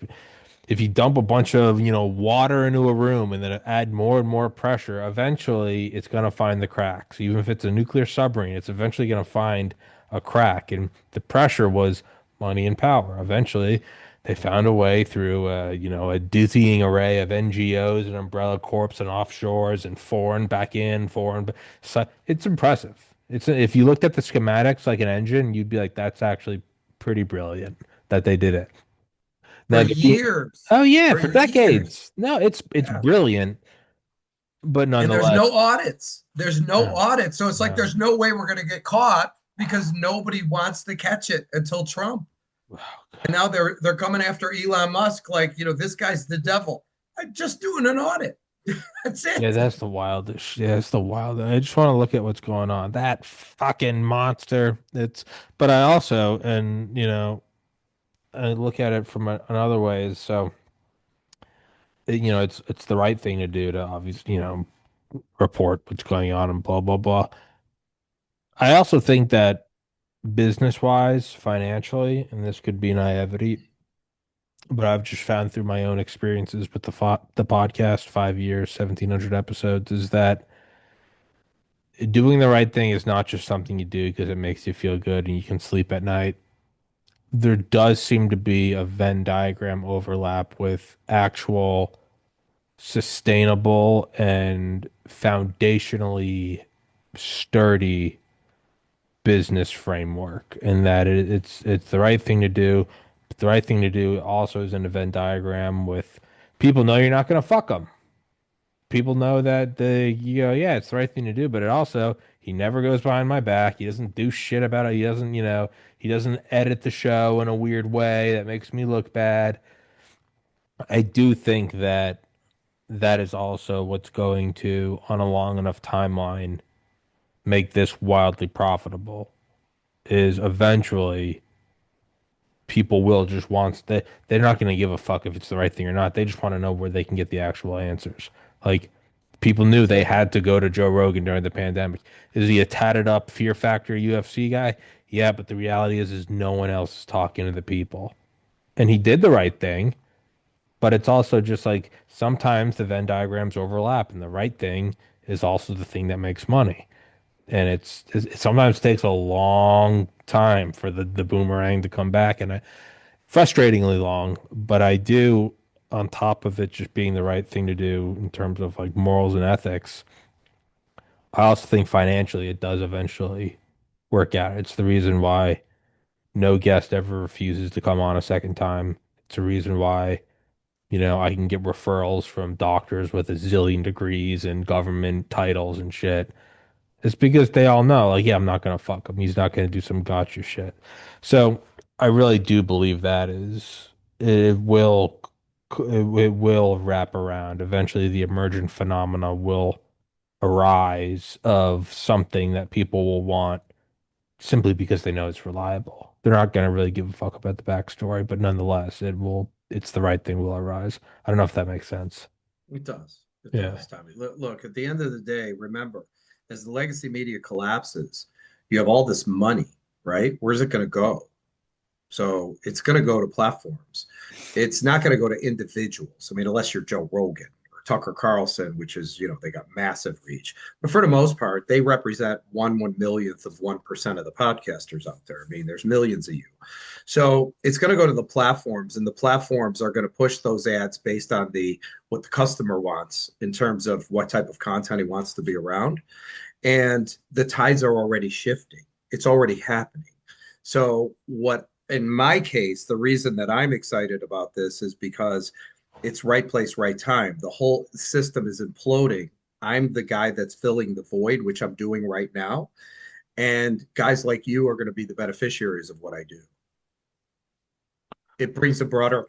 If you dump a bunch of, water into a room and then add more and more pressure, eventually it's going to find the cracks. Even if it's a nuclear submarine, it's eventually going to find a crack. And the pressure was money and power. Eventually, they found a way through, a dizzying array of NGOs and umbrella corps and offshores and foreign back in, foreign. So it's impressive. If you looked at the schematics like an engine, you'd be like, that's actually pretty brilliant that they did it. For Now, years, oh yeah, for for years, decades. No, it's yeah. brilliant, but And there's nonetheless, no audits. There's no no, audits. So it's like no. there's no way we're going to get caught because nobody wants to catch it until Trump. And now they're coming after Elon Musk like, this guy's the devil. I'm just doing an audit. That's Yeah, it. that's the wildest. Yeah, it's the wild. I just want to look at what's going on. That fucking monster. But I also, and I look at it from another way. So, it's the right thing to do to obviously, report what's going on and blah blah blah. I also think that business wise, financially, and this could be naivety, but I've just found through my own experiences with the podcast, 5 years, 1,700 episodes, is that doing the right thing is not just something you do because it makes you feel good and you can sleep at night. there does seem to be a Venn diagram overlap with actual sustainable and foundationally sturdy business framework, and that it's the right thing to do. But the right thing to do also is an event diagram with people know you're not going to fuck them. People know that yeah, it's the right thing to do, but it also he never goes behind my back. He doesn't do shit about it. He doesn't, he doesn't edit the show in a weird way that makes me look bad. I do think that that is also what's going to, on a long enough timeline, make this wildly profitable. Is eventually people will just want they're not going to give a fuck if it's the right thing or not. They just want to know where they can get the actual answers. Like people knew they had to go to Joe Rogan during the pandemic. Is he a tatted up Fear Factor UFC guy? Yeah, but the reality is no one else is talking to the people. And he did the right thing, but it's also just like sometimes the Venn diagrams overlap and the right thing is also the thing that makes money. And it sometimes takes a long time for the boomerang to come back. And frustratingly long, but I do, on top of it just being the right thing to do in terms of like morals and ethics, I also think financially it does eventually work out. It's the reason why no guest ever refuses to come on a second time. It's a reason why, I can get referrals from doctors with a zillion degrees and government titles and shit. It's because they all know, like, yeah, I'm not gonna fuck him. He's not gonna do some gotcha shit. So I really do believe that is it will wrap around. Eventually, the emergent phenomena will arise of something that people will want simply because they know it's reliable. They're not gonna really give a fuck about the backstory, but nonetheless, it's the right thing will arise. I don't know if that makes sense. It does. It Yeah. does, Tommy. Look, at the end of the day, remember, as the legacy media collapses, you have all this money, right? Where's it going to go? So it's going to go to platforms. It's not going to go to individuals. I mean, unless you're Joe Rogan or Tucker Carlson, which is, they got massive reach. But for the most part, they represent one millionth of 1% of the podcasters out there. I mean, there's millions of you. So it's going to go to the platforms, and the platforms are going to push those ads based on the what the customer wants in terms of what type of content he wants to be around. And the tides are already shifting. It's already happening. So what in my case, the reason that I'm excited about this is because it's right place, right time. The whole system is imploding. I'm the guy that's filling the void, which I'm doing right now. And guys like you are going to be the beneficiaries of what I do. It brings a broader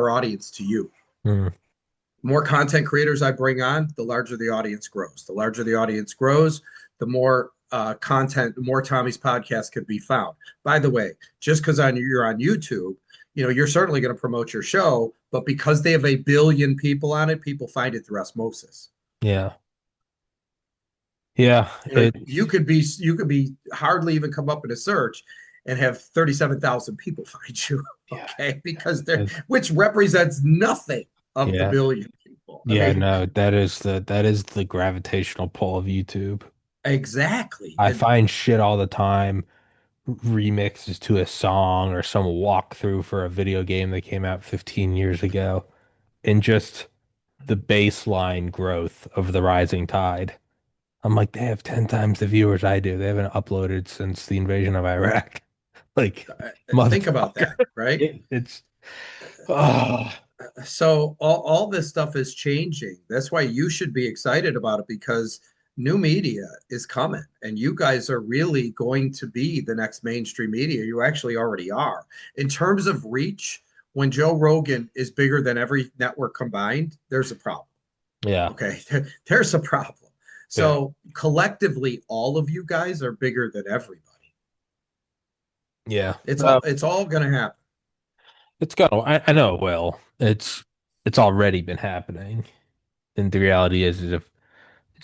audience to you. Hmm. More content creators I bring on, the larger the audience grows. The larger the audience grows, the more content, the more Tommy's podcast could be found. By the way, just because you're on YouTube, you're certainly going to promote your show, but because they have a billion people on it, people find it through osmosis. Yeah. Yeah. You could be hardly even come up in a search and have 37,000 people find you, Yeah. okay? Because they're It- which represents nothing of the yeah. billion people. I Yeah, mean, no, that is the gravitational pull of YouTube. exactly. I And find shit all the time, remixes to a song or some walkthrough for a video game that came out 15 years ago, and just the baseline growth of the rising tide. I'm like, they have 10 times the viewers I do. They haven't uploaded since the invasion of Iraq. Like, think about motherfucker. that, right? It's oh So all this stuff is changing. That's why you should be excited about it because new media is coming and you guys are really going to be the next mainstream media. You actually already are. In terms of reach, when Joe Rogan is bigger than every network combined, there's a problem. yeah, Okay. There's a problem. yeah, So collectively, all of you guys are bigger than everybody. yeah. It's all gonna happen. It's gonna. I know it will. It's already been happening. And the reality is if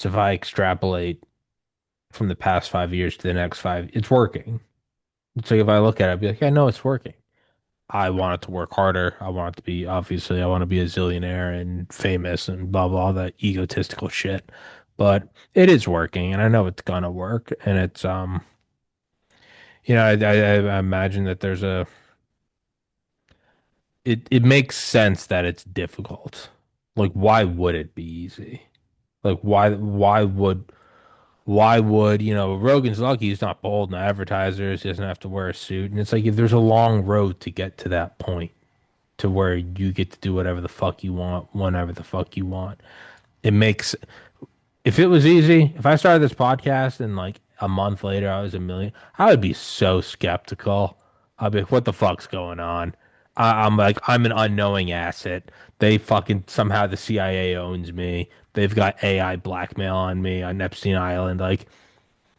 I extrapolate from the past 5 years to the next five, it's working. It's like if I look at it, I'd be like, I know it's working. I want it to work harder. I want it to be obviously I want to be a zillionaire and famous and blah blah all that egotistical shit. But it is working and I know it's gonna work. And I imagine that there's a it makes sense that it's difficult. Like, why would it be easy? Like, Rogan's lucky he's not bold and advertisers, he doesn't have to wear a suit. And it's like if there's a long road to get to that point to where you get to do whatever the fuck you want, whenever the fuck you want. It makes If it was easy, if I started this podcast and like a month later I was a million, I would be so skeptical. I'd be like, what the fuck's going on? I'm like, I'm an unknowing asset. They fucking somehow the CIA owns me. They've got AI blackmail on me on Epstein Island. Like,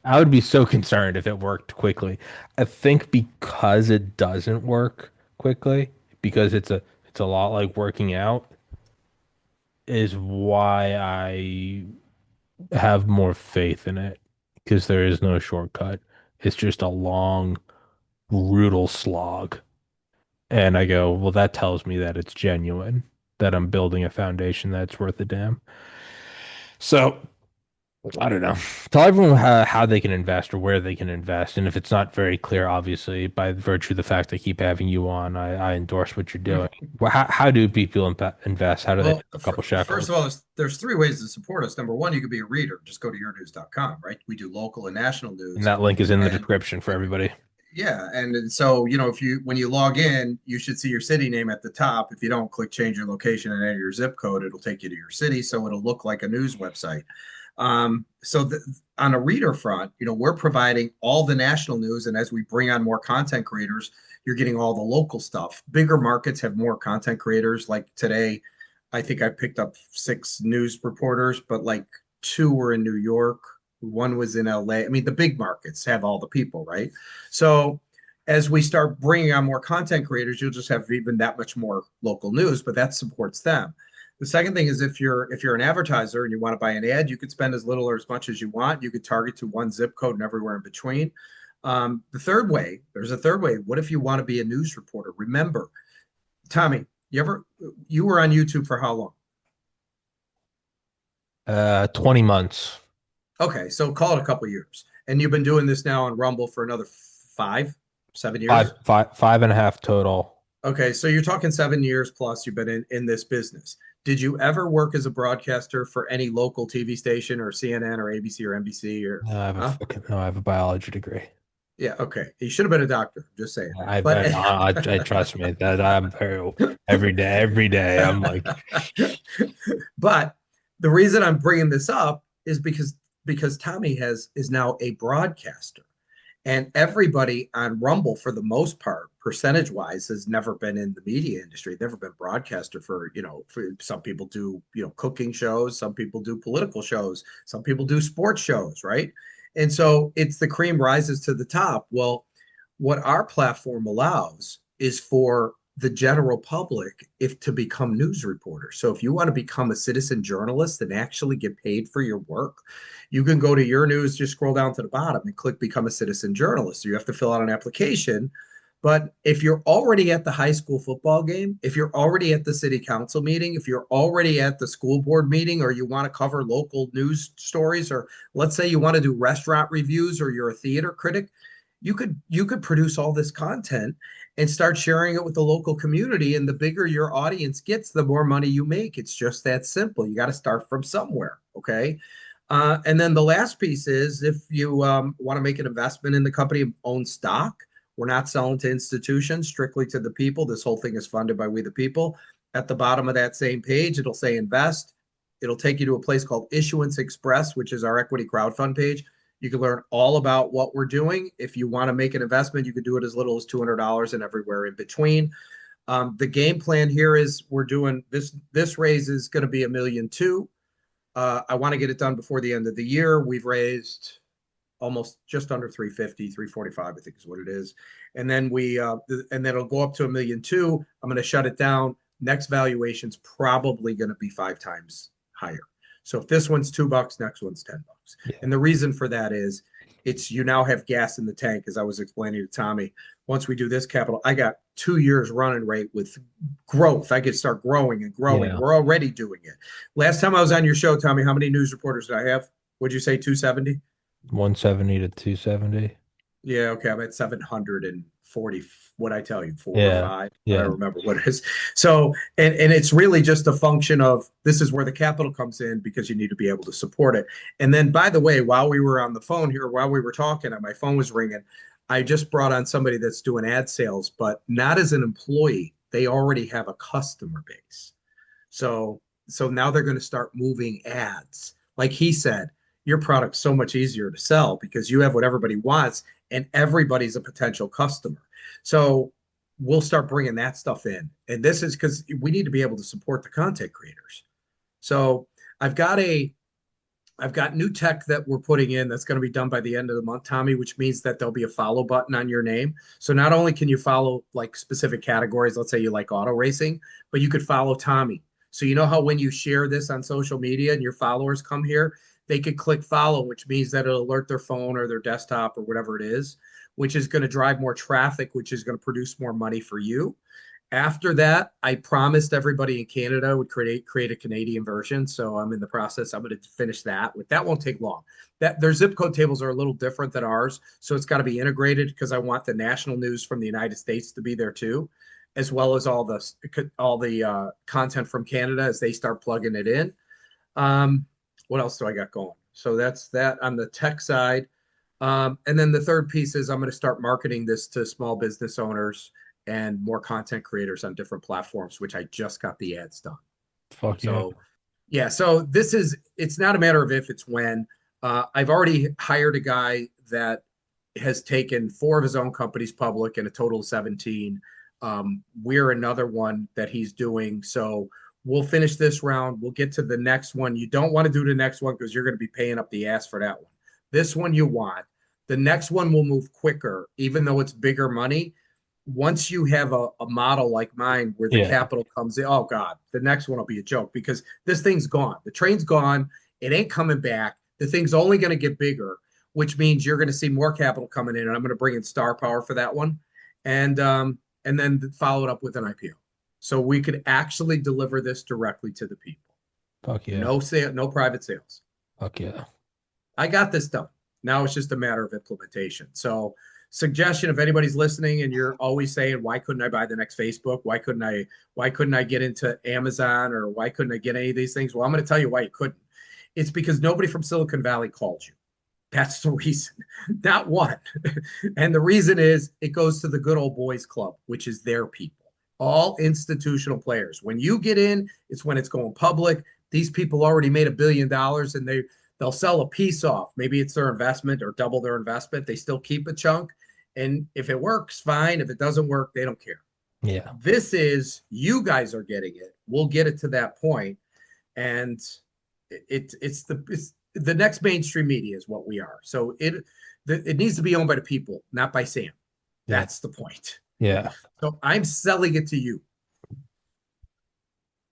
I would be so concerned if it worked quickly. I think because it doesn't work quickly, because it's a lot like working out, is why I have more faith in it because there is no shortcut. It's just a long, brutal slog. And I go, well, that tells me that it's genuine, that I'm building a foundation that's worth a damn. So I don't know. Tell everyone how they can invest or where they can invest. And if it's not very clear, obviously, by virtue of the fact I keep having you on, I endorse what you're doing. Well, how do people invest? How do they make Well, a couple first of shekels? all, there's three ways to support us. Number one, you could be a reader. Just go to yournews.com, right? We do local and national And news. that link is in the And description for everybody. yeah, and so, if you when you log in, you should see your city name at the top. If you don't, click change your location and enter your zip code. It'll take you to your city, so it'll look like a news website. On a reader front, we're providing all the national news, and as we bring on more content creators, you're getting all the local stuff. Bigger markets have more content creators. Like today, I think I picked up six news reporters, but like two were in New York, one was in LA. I mean, the big markets have all the people, right? So as we start bringing on more content creators, you'll just have even that much more local news, but that supports them. The second thing is if you're an advertiser and you want to buy an ad, you could spend as little or as much as you want. You could target to one zip code and everywhere in between. There's a third way. What if you want to be a news reporter? Remember, Tommy, you were on YouTube for how long? 20 months. Okay, so call it a couple years. And you've been doing this now on Rumble for another 7 years? Five and a half total. Okay, so you're talking 7 years plus you've been in this business. Did you ever work as a broadcaster for any local TV station or CNN or ABC or NBC or huh? No, I have a biology degree. Yeah, okay. You should have been a doctor, just saying. But I trust me that I'm very every day. I'm like, but the reason I'm bringing this up is because Tommy is now a broadcaster. And everybody on Rumble, for the most part, percentage wise, has never been in the media industry, never been broadcaster for some people do, cooking shows, some people do political shows, some people do sports shows, right? And so it's the cream rises to the top. Well, what our platform allows is for the general public if to become news reporters. So if you want to become a citizen journalist and actually get paid for your work, you can go to your news, just scroll down to the bottom and click become a citizen journalist. So you have to fill out an application. But if you're already at the high school football game, if you're already at the city council meeting, if you're already at the school board meeting, or you want to cover local news stories, or let's say you want to do restaurant reviews, or you're a theater critic, you could produce all this content and start sharing it with the local community. And the bigger your audience gets, the more money you make. It's just that simple. You got to start from somewhere. Okay. And then the last piece is if you want to make an investment in the company, own stock. We're not selling to institutions, strictly to the people. This whole thing is funded by We the People. At the bottom of that same page, it'll say invest. It'll take you to a place called Issuance Express, which is our equity crowdfund page. You can learn all about what we're doing. If you want to make an investment, you can do it as little as $200 and everywhere in between. The game plan here is we're doing this. This raise is going to be 1,200,000. I want to get it done before the end of the year. We've raised almost just under 350, 345, I think is what it is. And then and then it'll go up to 1,200,000. I'm going to shut it down. Next valuation's probably going to be 5 times higher. So if this one's $2, next one's $10. yeah, And the reason for that is you now have gas in the tank, as I was explaining to Tommy. Once we do this capital, I got 2 years running rate with growth. I could start growing and growing. yeah, We're already doing it. Last time I was on your show, Tommy, how many news reporters did I have? Would you say 270? 170 to 270. Yeah, okay. I'm at 740. What I tell you, four or Yeah. five. I don't Yeah. remember what it is. So, and it's really just a function of this is where the capital comes in because you need to be able to support it. And then, by the way, while we were on the phone here, while we were talking, and my phone was ringing, I just brought on somebody that's doing ad sales, but not as an employee. They already have a customer base. So so now they're going to start moving ads. Like he said, your product's so much easier to sell because you have what everybody wants and everybody's a potential customer. So we'll start bringing that stuff in. And this is because we need to be able to support the content creators. So I've got a I've got new tech that we're putting in that's going to be done by the end of the month, Tommy, which means that there'll be a follow button on your name. So not only can you follow like specific categories, let's say you like auto racing, but you could follow Tommy. So you know how when you share this on social media and your followers come here, they could click follow, which means that it'll alert their phone or their desktop or whatever it is, which is going to drive more traffic, which is going to produce more money for you. After that, I promised everybody in Canada I would create a Canadian version. So I'm in the process. I'm going to finish that. That won't take long. That their zip code tables are a little different than ours, so it's got to be integrated because I want the national news from the United States to be there too, as well as all the content from Canada as they start plugging it in. What else do I got going? So that's that on the tech side. And then the third piece is I'm going to start marketing this to small business owners and more content creators on different platforms, which I just got the ads done. Fuck yeah. So, yeah, so it's not a matter of if, it's when. I've already hired a guy that has taken four of his own companies public and a total of 17. We're another one that he's doing. So, we'll finish this round. We'll get to the next one. You don't want to do the next one because you're going to be paying up the ass for that one. This one you want. The next one will move quicker, even though it's bigger money. Once you have a model like mine where the Yeah. capital comes in, oh God, the next one will be a joke because this thing's gone. The train's gone. It ain't coming back. The thing's only going to get bigger, which means you're going to see more capital coming in. And I'm going to bring in star power for that one. And then follow it up with an IPO. So we could actually deliver this directly to the people. Fuck yeah. No sale, no private sales. Fuck yeah. I got this done. Now it's just a matter of implementation. So, suggestion if anybody's listening and you're always saying, why couldn't I buy the next Facebook? Why couldn't I get into Amazon or why couldn't I get any of these things? Well, I'm going to tell you why you couldn't. It's because nobody from Silicon Valley called you. That's the reason. Not one. And the reason is it goes to the good old boys club, which is their people. All institutional players. When you get in, it's when it's going public. These people already made $1 billion and they'll sell a piece off. Maybe it's their investment or double their investment. They still keep a chunk. And if it works, fine. If it doesn't work, they don't care. Yeah. This is you guys are getting it. We'll get it to that point, and it's the next mainstream media is what we are. So it needs to be owned by the people, not by Sam. Yeah. That's the point. Yeah. So I'm selling it to you.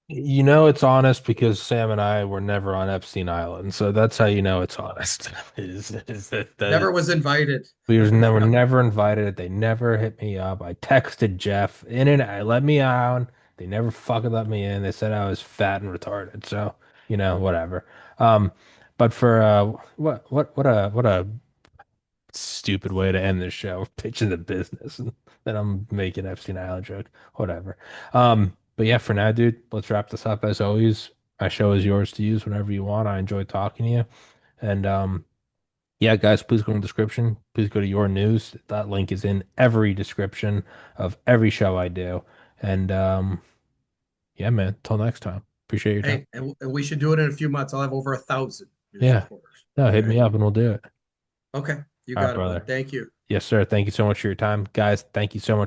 You know it's honest because Sam and I were never on Epstein Island, so that's how you know it's honest. Is that Never was invited. we was never invited. They never hit me up. I texted Jeff in and I let me out. They never fucking let me in. They said I was fat and retarded. So, whatever. Um, but for what a stupid way to end this show, pitching the business and then I'm making Epstein Island joke. Whatever. But yeah, for now, dude, let's wrap this up. As always, my show is yours to use whenever you want. I enjoy talking to you. And yeah, guys, please go in the description. Please go to your news. That link is in every description of every show I do. And yeah, man, till next time. Appreciate your time. Hey, and we should do it in a few months. I'll have over 1,000 new Yeah. supporters. No, hit me Okay. up and we'll do it. Okay. You All right, got it, bud. brother. Thank you. Yes, sir. Thank you so much for your time. Guys, thank you so much.